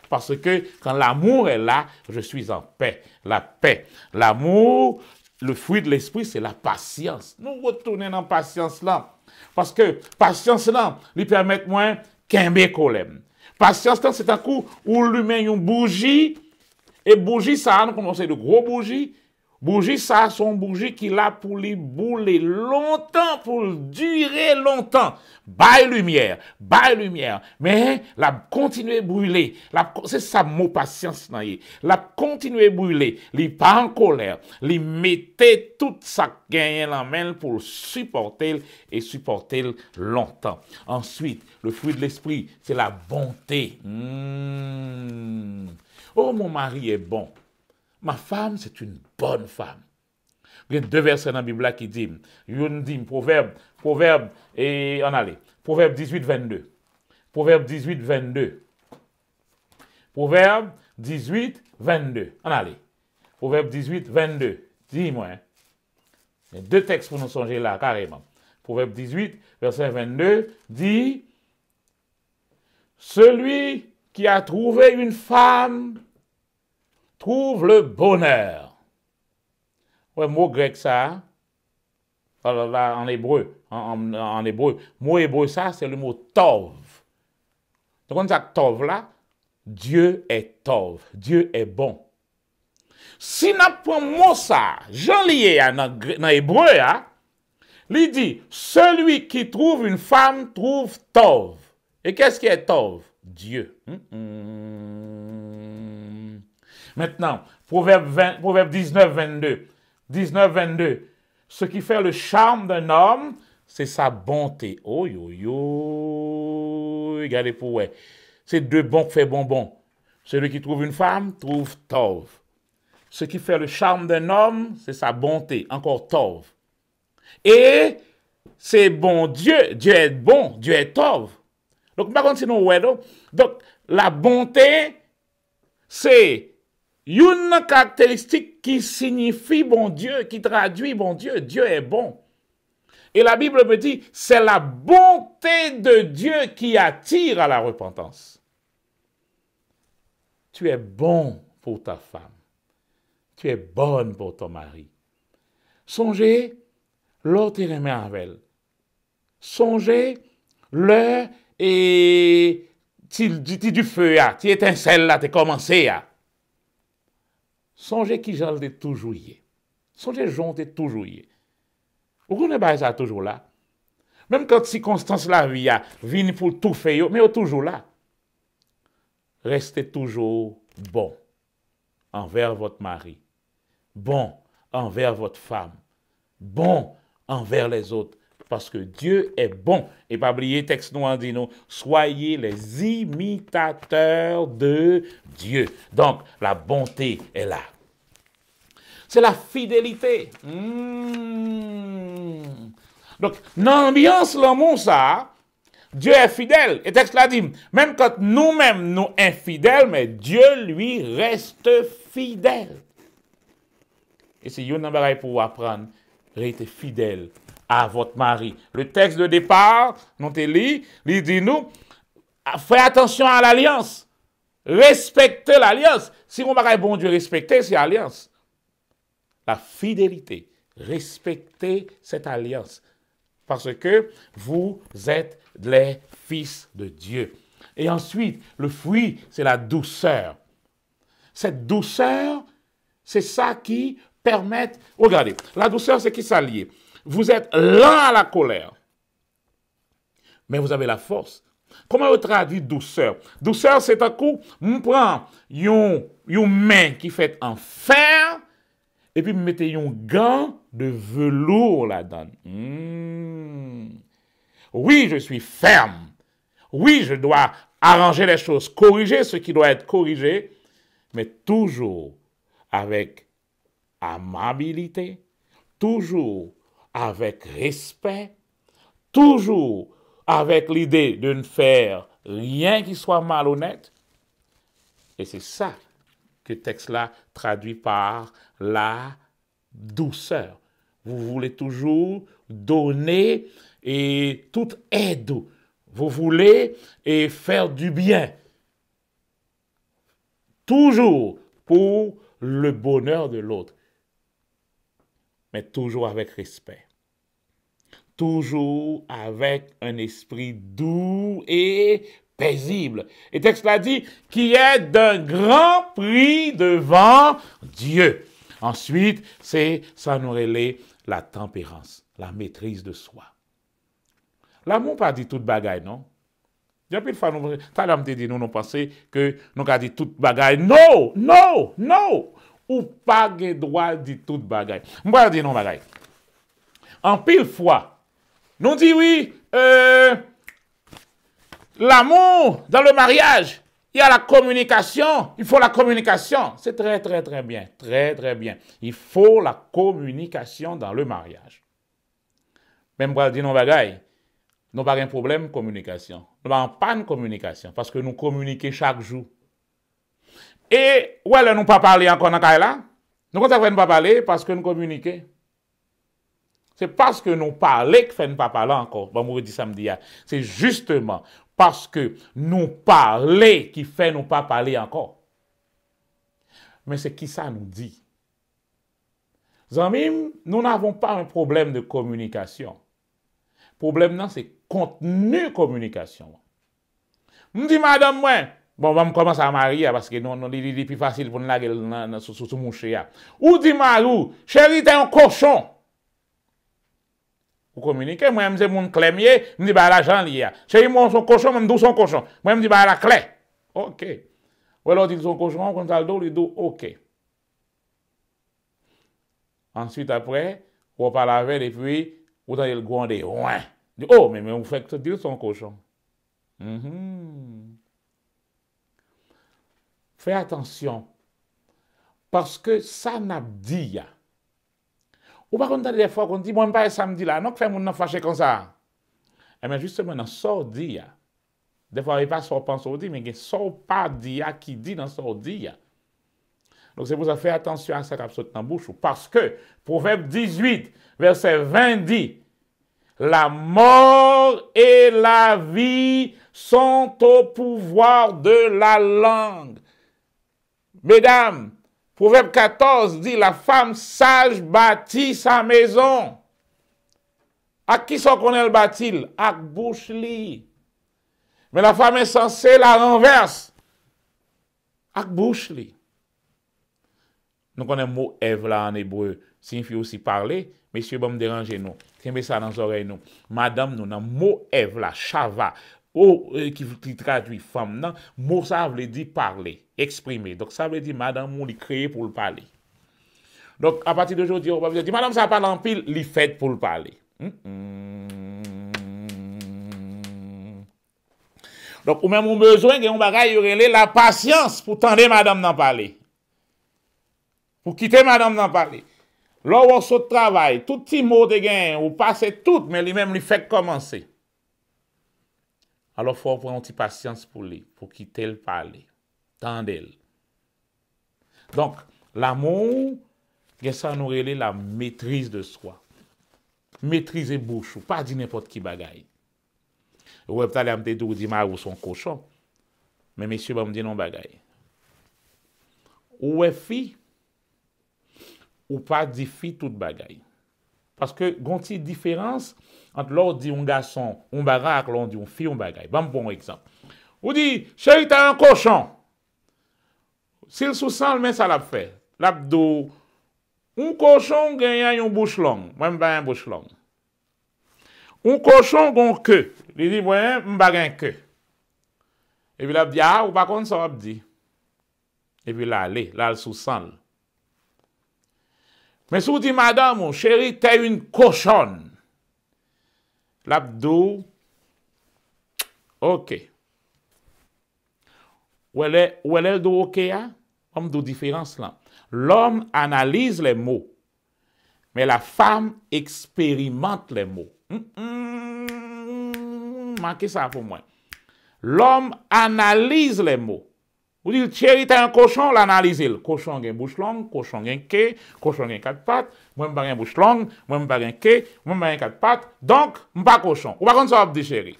parce que quand l'amour est là, je suis en paix. La paix, l'amour, le fruit de l'esprit, c'est la patience. Nous retournons dans la patience là. Parce que patience là, lui permet moins qu'un bécolem. Patience là, c'est un coup où lui met une bougie, et bougie ça, nous commençons de gros bougies, Bougie, ça, son bougie qui l'a pour les bouler longtemps, pour durer longtemps. Baille lumière. Mais la continuer brûler. C'est ça mot patience. La continuer brûler. Il pas en colère. Il mettait tout ça gagne en main pour supporter et supporter longtemps. Ensuite, le fruit de l'esprit, c'est la bonté. Oh, mon mari est bon. Ma femme, c'est une bonne femme. Il y a 2 versets dans la Bible qui disent, Proverbe, et on allait, Proverbe 18, 22. Proverbe 18, 22. Proverbe 18, 22. On allait. Proverbe 18, 22. Dis-moi. Hein. Il y a 2 textes pour nous songer là, carrément. Proverbe 18, verset 22, dit, celui qui a trouvé une femme trouve le bonheur. Ouais, mot grec ça. Alors là, en hébreu, en hébreu, mot hébreu ça, c'est le mot tov. Donc on dit ça tov là, Dieu est tov, Dieu est bon. Si nous prenons mot ça, j'en lié dans hébreu, il dit, celui qui trouve une femme trouve tov. Et qu'est-ce qui est tov? Dieu. Maintenant, Proverbe 19, 22. 19, 22. Ce qui fait le charme d'un homme, c'est sa bonté. Oh, regardez pour ouais. C'est 2 bons qui fait bonbon. Celui qui trouve une femme, trouve tov. Ce qui fait le charme d'un homme, c'est sa bonté. Encore tov. Et c'est bon Dieu. Dieu est bon. Dieu est tov. Donc, par contre, sinon, ouais, donc, la bonté, c'est une caractéristique qui signifie bon Dieu, qui traduit bon Dieu. Dieu est bon. Et la Bible me dit, c'est la bonté de Dieu qui attire à la repentance. Tu es bon pour ta femme. Tu es bonne pour ton mari. Songez, l'autre est aimé avec elle. Songez, le et tu du feu, tu étincelles là, tu commencé à. Songez qui j'en ai toujours y. Songez j'en ai toujours y. Vous connaissez ça toujours là. Même quand circonstance la vie a venu pour tout faire, mais toujours là. Restez toujours bon envers votre mari, bon envers votre femme, bon envers les autres. Parce que Dieu est bon. Et pas oublier, texte nous en dit nous, soyez les imitateurs de Dieu. Donc, la bonté est là. C'est la fidélité. Donc, dans l'ambiance, l'amour, ça, Dieu est fidèle. Et texte là dit, même quand nous-mêmes nous infidèles, mais Dieu, lui, reste fidèle. Et c'est une chose pour apprendre, rester fidèle à votre mari. Le texte de départ, nous te lit, il dit nous, faites attention à l'alliance. Respectez l'alliance. Si on va bon Dieu respecter, c'est l'alliance. La fidélité. Respectez cette alliance. Parce que vous êtes les fils de Dieu. Et ensuite, le fruit, c'est la douceur. Cette douceur, c'est ça qui permet... Regardez, la douceur, c'est qui s'allie. Vous êtes lent à la colère, mais vous avez la force. Comment on traduit douceur? Douceur, c'est un coup, on prend une main qui fait en fer, et puis on met un gant de velours là-dedans. Oui, je suis ferme. Oui, je dois arranger les choses, corriger ce qui doit être corrigé, mais toujours avec amabilité, toujours avec respect, toujours avec l'idée de ne faire rien qui soit malhonnête. Et c'est ça que le texte-là traduit par la douceur. Vous voulez toujours donner et toute aide. Vous voulez et faire du bien. Toujours pour le bonheur de l'autre. Mais toujours avec respect. Toujours avec un esprit doux et paisible. Et le texte l'a dit, qui est d'un grand prix devant Dieu. Ensuite, c'est ça nous relève la tempérance, la maîtrise de soi. L'amour pas dit toute bagaille, non? Depuis le fois, nous avons dit, nous pensons que nous avons dit toute bagaille. Non, non, non! Ou pas de droit de dire toute bagaille. Je vais dire non bagaille. En pile fois, nous dit oui, l'amour dans le mariage, il y a la communication, il faut la communication. C'est très, très, très bien, très, très bien. Il faut la communication dans le mariage. Même pour dire non bagaille, nous n'avons pas de problème de communication. Nous n'avons pas de communication parce que nous communiquons chaque jour. Et, ouais, nous ne pas parler encore dans le cas là. Nous ne pas parler parce que nous communiquons. C'est parce que nous parlons que nous ne pas parler encore. Bon, moi, je dis samedi. C'est justement parce que nous parlons qui fait nous pas parler encore. Mais c'est qui ça nous dit? Zamim, nous n'avons pas un problème de communication. Le problème, c'est contenu communication. Je dis, madame, moi, bon, on commence à marier parce que c'est plus facile pour nous laguer sur mon chien. Ou dit, Marou, chérie, t'es un cochon. Vous communiquez, moi, je dis, mon clémier, je dis, bah, l'argent, il y a. Chérie, moi, son cochon, moi, je dis, son cochon. Moi, je dis, bah, la clé. OK. Ou alors, dit, son cochon, quand t'as le dos, il dit, OK. Ensuite, après, on parle avec et puis, vous avez le grand des ouin. Oh, mais vous faites que dire son cochon. Fais attention. Parce que ça n'a dit. Ou par contre, des fois, on dit, moi, je ne pas samedi là, non, que fait mon fâché comme ça. Eh bien, justement, dans ce dit, des fois, il n'y a pas sort pas dit, mais il y a sort pas dit qui dit dans ce dit. Donc, c'est pour ça, faire attention à ça qui saute dans la bouche. Parce que, Proverbe 18, verset 20 dit, la mort et la vie sont au pouvoir de la langue. Mesdames, Proverbe 14 dit, la femme sage bâtit sa maison. À qui sont qu'on elle bâtit? À bouche li. Mais la femme insensée la renverse. À bouche li. Nous connaissons le mot Ève là en hébreu, signifie aussi parler. Messieurs, bon me déranger nous. Tiens ça dans les oreilles nous. Madame, nous, dans le mot Ève là, chava, qui traduit femme, non, mot ça veut dire parler, exprimer. Donc ça veut dire madame, on est créé pour le parler. Donc à partir d'aujourd'hui, on va dire, madame, ça parle en pile, il fait pour le parler. Donc, ou même on besoin de la patience pour tendre madame d'en parler. Pour quitter madame d'en parler. Là où on saute travail, tout petit mot de gain, ou passe tout, mais lui-même, lui fait commencer. Alors, il faut prendre une petite patience pour lui, pour quitter le parler. Tendez-le. Donc, l'amour, ça nous relève la maîtrise de soi. Maîtriser bouche, ou pas dire n'importe qui bagaille. Ou peut-être aller me dire, ou son cochon. Mais messieurs, va me dire non bagaille. Ou est fille, ou pas dit fille toute bagaille. Parce que, il y a une différence entre l'on dit un garçon, un baraque, l'on dit une fille, un bagaille. Bon exemple. Ou dit, chérie, t'as un cochon. S'il sous-sent, mais ça l'a fait. L'abdo, un cochon gagne une bouche longue. Moi, je n'ai une bouche longue. Un cochon gagne queue. Il dit, moi, je n'ai pas une queue. Et puis, l'abdi, ah, ou pas contre ça, l'abdi. Et puis, là, le sous-sent. Mais si vous dites, madame, chérie, t'es une cochonne. L'abdo, ok. Où elle est le do ok, hein? On me dit différence là. L'homme analyse les mots, mais la femme expérimente les mots. Marquez ça pour moi. L'homme analyse les mots. Vous dites, chérie, t'es un cochon, l'analyse. Cochon a une bouche longue, cochon a une queue, cochon a quatre pattes, moi je n'ai pas une bouche longue, moi je n'ai pas une queue, moi je n'ai pas quatre pattes, donc je ne suis pas cochon. Ou pas comme ça, vous dites, chérie.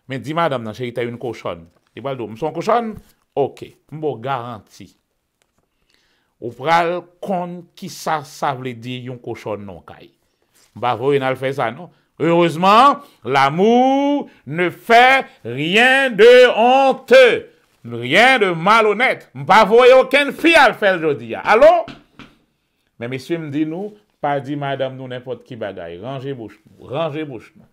Mais dis, madame, chérie, t'es une cochonne. Et bien, je suis une cochonne? Ok, je vous garantis. Ou pral compte qui ça veut dire une cochonne non kay. Bah, vous n'allez faire ça, non? Heureusement, l'amour ne fait rien de honteux. Rien de malhonnête. Je ne vois aucune fille à le faire aujourd'hui. Allô? Mais messieurs me dit nous, pas dit madame nous n'importe qui bagaille. Rangez bouche nous. Rangez bouche nous.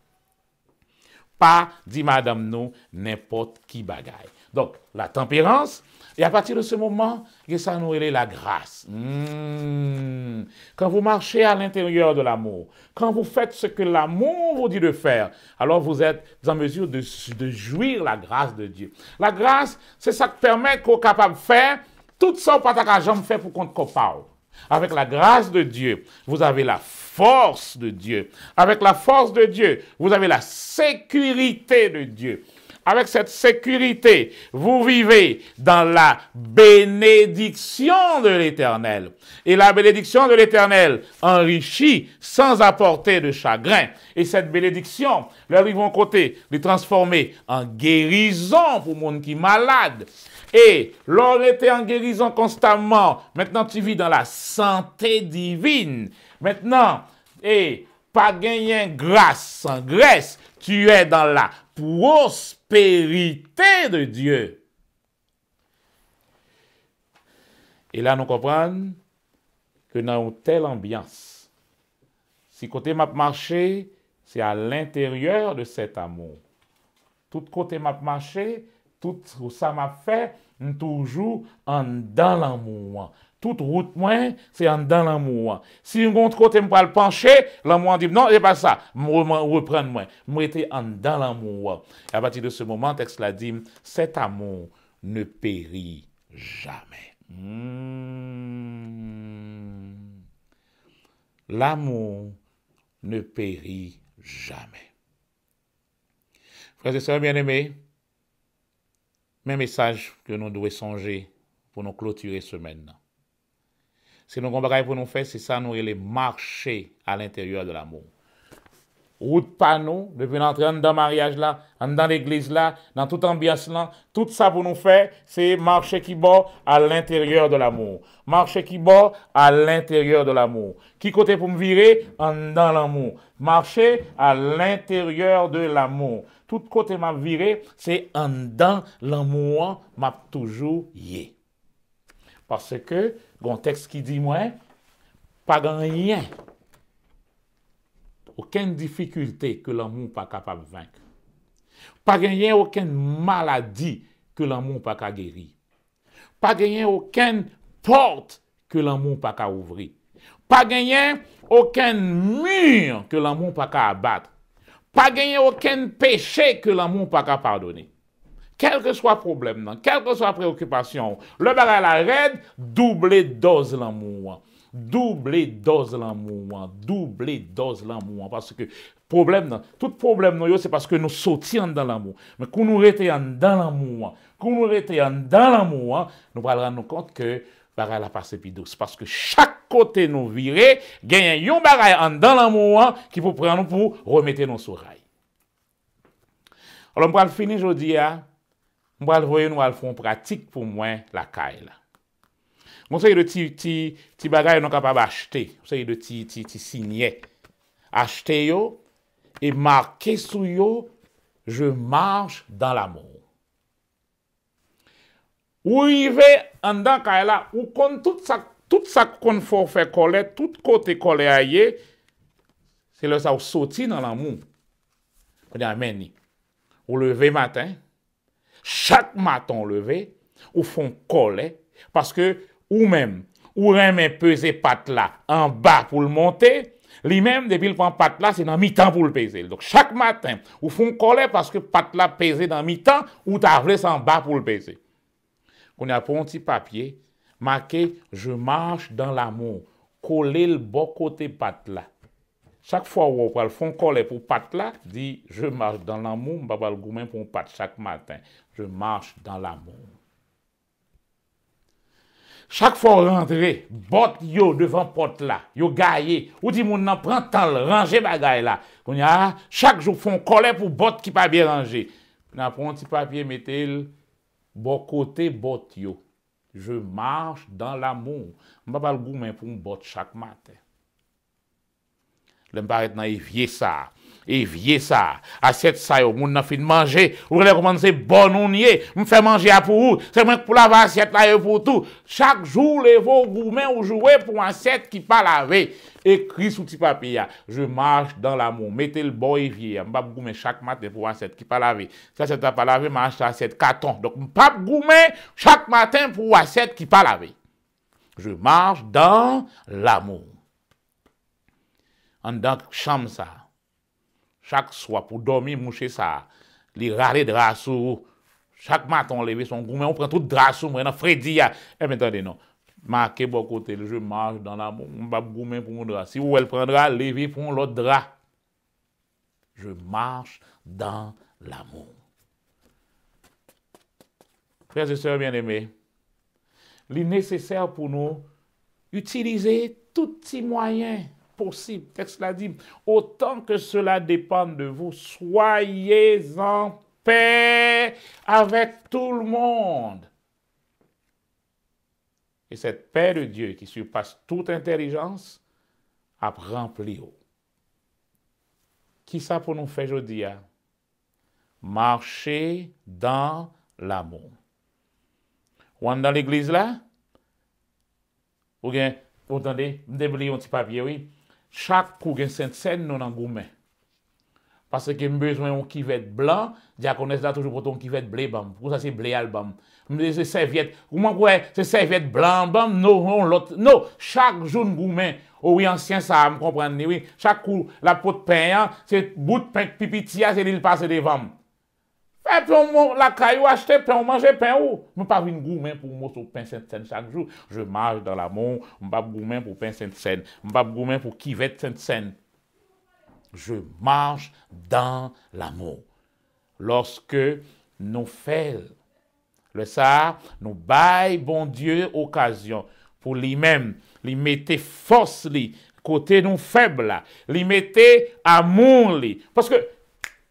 Pas dit madame nous n'importe qui bagaille. Donc, la tempérance, et à partir de ce moment, ça nous est la grâce. Quand vous marchez à l'intérieur de l'amour, quand vous faites ce que l'amour vous dit de faire, alors vous êtes en mesure de jouir la grâce de Dieu. La grâce, c'est ça qui permet qu'on est capable de faire tout ça pas ta jambe fait pour qu'on te parle. Avec la grâce de Dieu, vous avez la force de Dieu. Avec la force de Dieu, vous avez la sécurité de Dieu. Avec cette sécurité, vous vivez dans la bénédiction de l'Éternel. Et la bénédiction de l'Éternel enrichit sans apporter de chagrin. Et cette bénédiction, leur ils vont côté, les transformer en guérison pour le monde qui est malade. Et l'on était en guérison constamment. Maintenant, tu vis dans la santé divine. Maintenant, et pas gagner grâce sans graisse, tu es dans la prospérité de Dieu. Et là, nous comprenons que dans une telle ambiance, si côté m'a marché, c'est à l'intérieur de cet amour. Tout côté m'a marché, tout ça m'a fait, toujours en dans l'amour. Toute route, moi, c'est en dans l'amour. Si un autre côté me le pencher, l'amour dit non, c'est pas ça. Reprendre moi. Moi, j'étais en dans l'amour. Et à partir de ce moment, le texte l'a dit, cet amour ne périt jamais. L'amour ne périt jamais. Frères et sœurs bien-aimés, mes messages que nous devons songer pour nous clôturer ce maintenant. Si nous avons pour nous faire, c'est ça, nous allons marcher à l'intérieur de l'amour. Route pas nous, depuis l'entrée dans le mariage là, dans l'église là, dans toute ambiance là, tout ça pour nous faire, c'est marcher qui bord à l'intérieur de l'amour. Marcher qui bord à l'intérieur de l'amour. Qui côté pour me virer? Dans l'amour. Marcher à l'intérieur de l'amour. Tout côté m'a viré, c'est dans l'amour, m'a toujours yé. Parce que, un texte qui dit, moi, pas rien, aucune difficulté que l'amour pas capable de vaincre. Pas rien, aucune maladie que l'amour pas capable de guérir. Pas rien, aucune porte que l'amour pas capable d'ouvrir. Pas rien, aucun mur que l'amour pas capable abattre. Pas gagner aucun péché que l'amour pas capable pardonner. Quel que soit le problème, quelle que soit la préoccupation, le bagage la raide, doubler dose l'amour. Doubler dose l'amour. Doubler dose l'amour. Parce que problème, tout problème, c'est parce que nous sautions dans l'amour. Mais quand nous étions dans l'amour, nous allons nous compte que bagage la passe plus douce. Parce que chaque côté nous virer, gagne un bagage dans l'amour qui peut prendre pour remettre nos sourailles. Alors, on va finir aujourd'hui. On va voir nous allons faire pratique pour moi la caille là. On sait de ti bagay nous capable acheter, on sait de ti signer. Acheter yo et marquer sous yo je marche dans l'amour. Ou rive en dans caille là, ou kon tout ça qu'on faut faire coller, tout côté coller aille, c'est là ça ou sorti dans l'amour. On dit amen. Ou lever matin, chaque matin on lever, ou font coller parce que ou même ou remet peser patte là en bas pour le monter, lui-même depuis le prend patte là c'est dans mi-temps pour le peser. Donc chaque matin ou font coller parce que patte là peser dans mi-temps ou t'avler en bas pour le peser. On a pour un petit papier marqué je marche dans l'amour, coller le bon côté patte là. Chaque fois où on font coller pour patte là, dit je marche dans l'amour, m'pa le goumen pour patte chaque matin. Je marche dans l'amour. Chaque fois rentrer, bot yo devant porte là, yo gaillé, ou dit moun nan prend temps ranger bagay là. On a chaque jour font coller pour bot qui pas bien rangé. On a prend un petit papier mettez bon côté bot yo. Je marche dans l'amour. M'pa le goumen pour bot chaque matin. Le paraît dans évier ça. Évier ça. Assiette ça, yo, moun nan fin manger. Ou le commencer bon ou nier. Me fait manger à pour vous. C'est moi pour laver assiette là, pour tout. Chaque jour, les vos gourmets ou jouer pour assiette qui pas laver. Écrit sous petit papier. Je marche dans l'amour. Mettez le bon évier. M'pas gourmet chaque matin pour assiette qui pas laver. Si assiette pas laver, m'achète assiette carton. Donc m'pas gourmet chaque matin pour assiette qui pas laver. Je marche dans l'amour. En dans chambre ça. Chaque soir, pour dormir, moucher ça, les râler drap sous. Chaque matin, on lève son gourmet, on prend tout drap sous, moi, Freddy, eh bien, attendez, non. Marquez bon côté, je marche dans l'amour, on va gourmet pour mon drap. Si vous elle prendra, levez pour l'autre drap. Je marche dans l'amour. Frères et sœurs bien-aimés, il est nécessaire pour nous utiliser tous les moyens possible. Le texte l'a dit, autant que cela dépend de vous, soyez en paix avec tout le monde. Et cette paix de Dieu qui surpasse toute intelligence a rempli. Qui ça pour nous faire aujourd'hui? Marcher dans l'amour. On est dans l'église là? Ou bien, vous entendez, vous déblayez un petit papier, oui? Chaque coup de Sainte-Seine, nous avons gourmet. Parce que nous avons besoin d'un kivette blanc, diaconesse là toujours pour un kivette blé, pour ça c'est blé album. C'est serviette, comment c'est serviette blanc, non, l'autre, non, chaque jour nous gourmet. Oh oui, ancien ça, me comprendre, oui. Chaque coup, la peau de pain, c'est bout de pain pipitia, c'est l'île passe devant. Fait pour la caillou acheter pain, on mange pain ou. Je ne pas venir gourmet pour moi sur pain Sainte-Seine chaque jour. Je marche dans l'amour, je ne pas gourmet pour pain Sainte-Seine, je ne pas gourmet pour kivette Sainte-Seine. Je marche dans l'amour. Lorsque nous faisons le ça, nous baillons bon Dieu occasion pour lui-même, lui mettre force, lui, côté nous faibles, lui mettre amour, lui. Parce que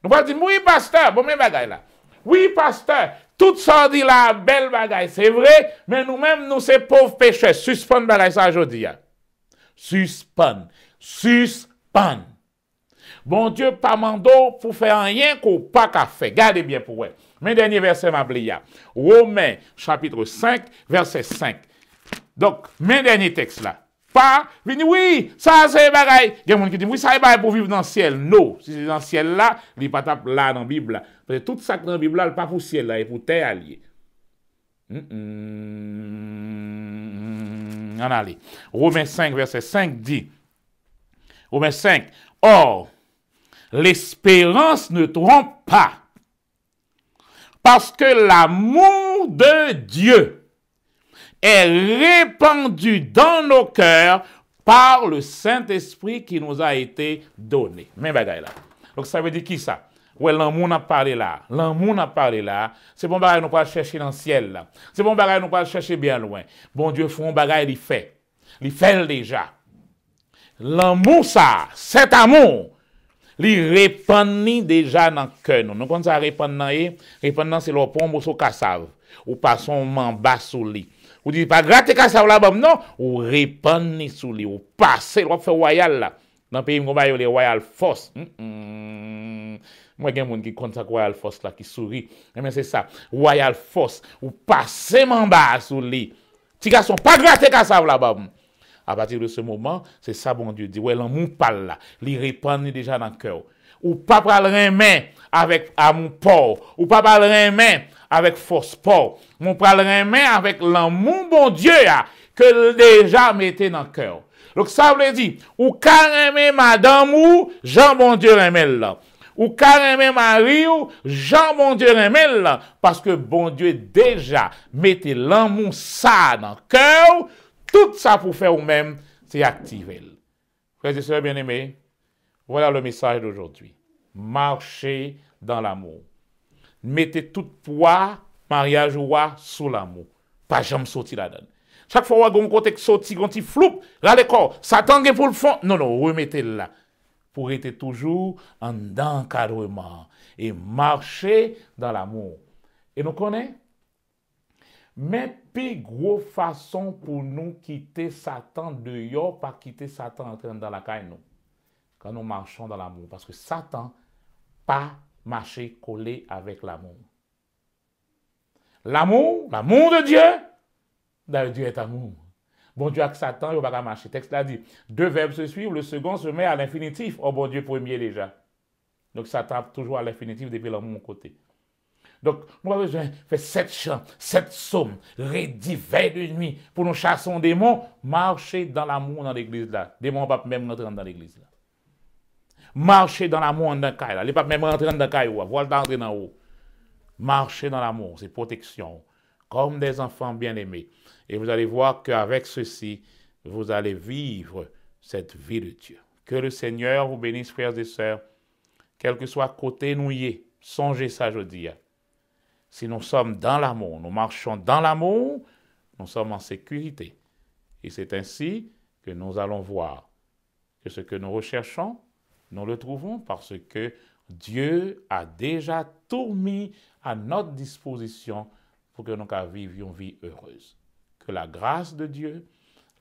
nous allons dire, oui, pasteur, bon, mais bagaille là. Oui, pasteur, tout ça dit la belle bagaille, c'est vrai, mais nous-mêmes, nous, ces pauvres pécheurs, suspend bagaille ça aujourd'hui. Suspend. Bon Dieu, pas mando pour faire rien qu'on pas qu'à faire. Gardez bien pour vous. Mes derniers versets m'appelé. Romains, chapitre 5, verset 5. Donc, mes derniers textes là. Pas, oui, ça c'est bagaille. Il y a des gens qui disent, oui, ça c'est bagaille pour vivre dans le ciel. Non, si c'est dans le ciel là, il n'est pas là dans la Bible. Parce que tout ça dans la Bible là, il n'est pas pour le ciel là, il est pour terre alliée. On allait. Romains 5, verset 5 dit, Romains 5, or, l'espérance ne trompe pas, parce que l'amour de Dieu est répandu dans nos cœurs par le Saint-Esprit qui nous a été donné. Même bagaille là. Donc ça veut dire qui ça? Ouais, l'amour n'a parlé là. L'amour n'a parlé là. C'est bon bagaille nous pas chercher dans le ciel là. C'est bon bagaille nous pas chercher bien loin. Bon Dieu font bagaille il fait. Il fait déjà. L'amour ça, cet amour, il répand déjà dans le cœur. Nous quand ça répand c'est le pompe au cassave ou passons mamba sous lit. Ou dit pas gratter cassave là-bas non, ou répand sous lit ou passer ou faire royal là. Dans pays on va les royal force. Moi gen moun qui compte ça royal force là qui sourit. Mais c'est ça, royal force ou passer mamba sous lit. Ti garçon pas gratter cassave là-bas. À partir de ce moment, c'est ça, bon Dieu dit, ouais, l'amour parle là, il répand déjà dans le cœur. Ou pas parler main avec amour port, ou pas parler main avec force port, mon parler main avec l'amour, bon Dieu, que déjà mettez dans le cœur. Donc ça veut dire, ou carrément madame ou Jean bon Dieu remel là. Ou carrément mari ou Jean bon Dieu remel là. Parce que bon Dieu déjà mettez l'amour ça dans le cœur. Tout ça pour faire vous-même, c'est activer. Frères et sœurs bien-aimés, voilà le message d'aujourd'hui. Marchez dans l'amour. Mettez tout poids, mariage ou sous l'amour. Pas jamais sortir là-dedans. Chaque fois que vous avez un côté sorti, quand il floupe, là le corps, ça tangue pour le fond. Non, remettez-le là. Pour être toujours en encadrement et marcher dans l'amour. Et nous connaissons? Mais plus gros façon pour nous quitter Satan dehors, pas quitter Satan entrant dans la caille nous. quand nous marchons dans l'amour. Parce que Satan pas marché collé avec l'amour. L'amour de Dieu, d'ailleurs Dieu est amour. Bon Dieu avec Satan, il ne va pas marcher. Le texte l'a dit, deux verbes se suivent, le second se met à l'infinitif. Oh bon Dieu premier déjà. Donc Satan toujours à l'infinitif depuis l'amour côté. Donc, nous avons besoin de faire 7 chants, 7 psaumes, divers de nuit, pour nous chasser des démons, marcher dans l'amour dans l'église là. Les démons ne peuvent pas même rentrer dans l'église là. Marcher dans l'amour dans le caille là. Ils ne peuvent pas même rentrer dans le caille là. Voilà d'entrer dans haut. Marcher dans l'amour, c'est protection. Comme des enfants bien-aimés. Et vous allez voir qu'avec ceci, vous allez vivre cette vie de Dieu. Que le Seigneur vous bénisse, frères et sœurs, quel que soit côté nous y est. Songez ça, je dis. Si nous sommes dans l'amour, nous marchons dans l'amour, nous sommes en sécurité. Et c'est ainsi que nous allons voir que ce que nous recherchons, nous le trouvons parce que Dieu a déjà tout mis à notre disposition pour que nous vivions une vie heureuse. Que la grâce de Dieu,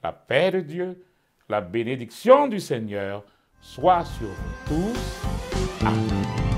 la paix de Dieu, la bénédiction du Seigneur soit sur vous tous. Amen.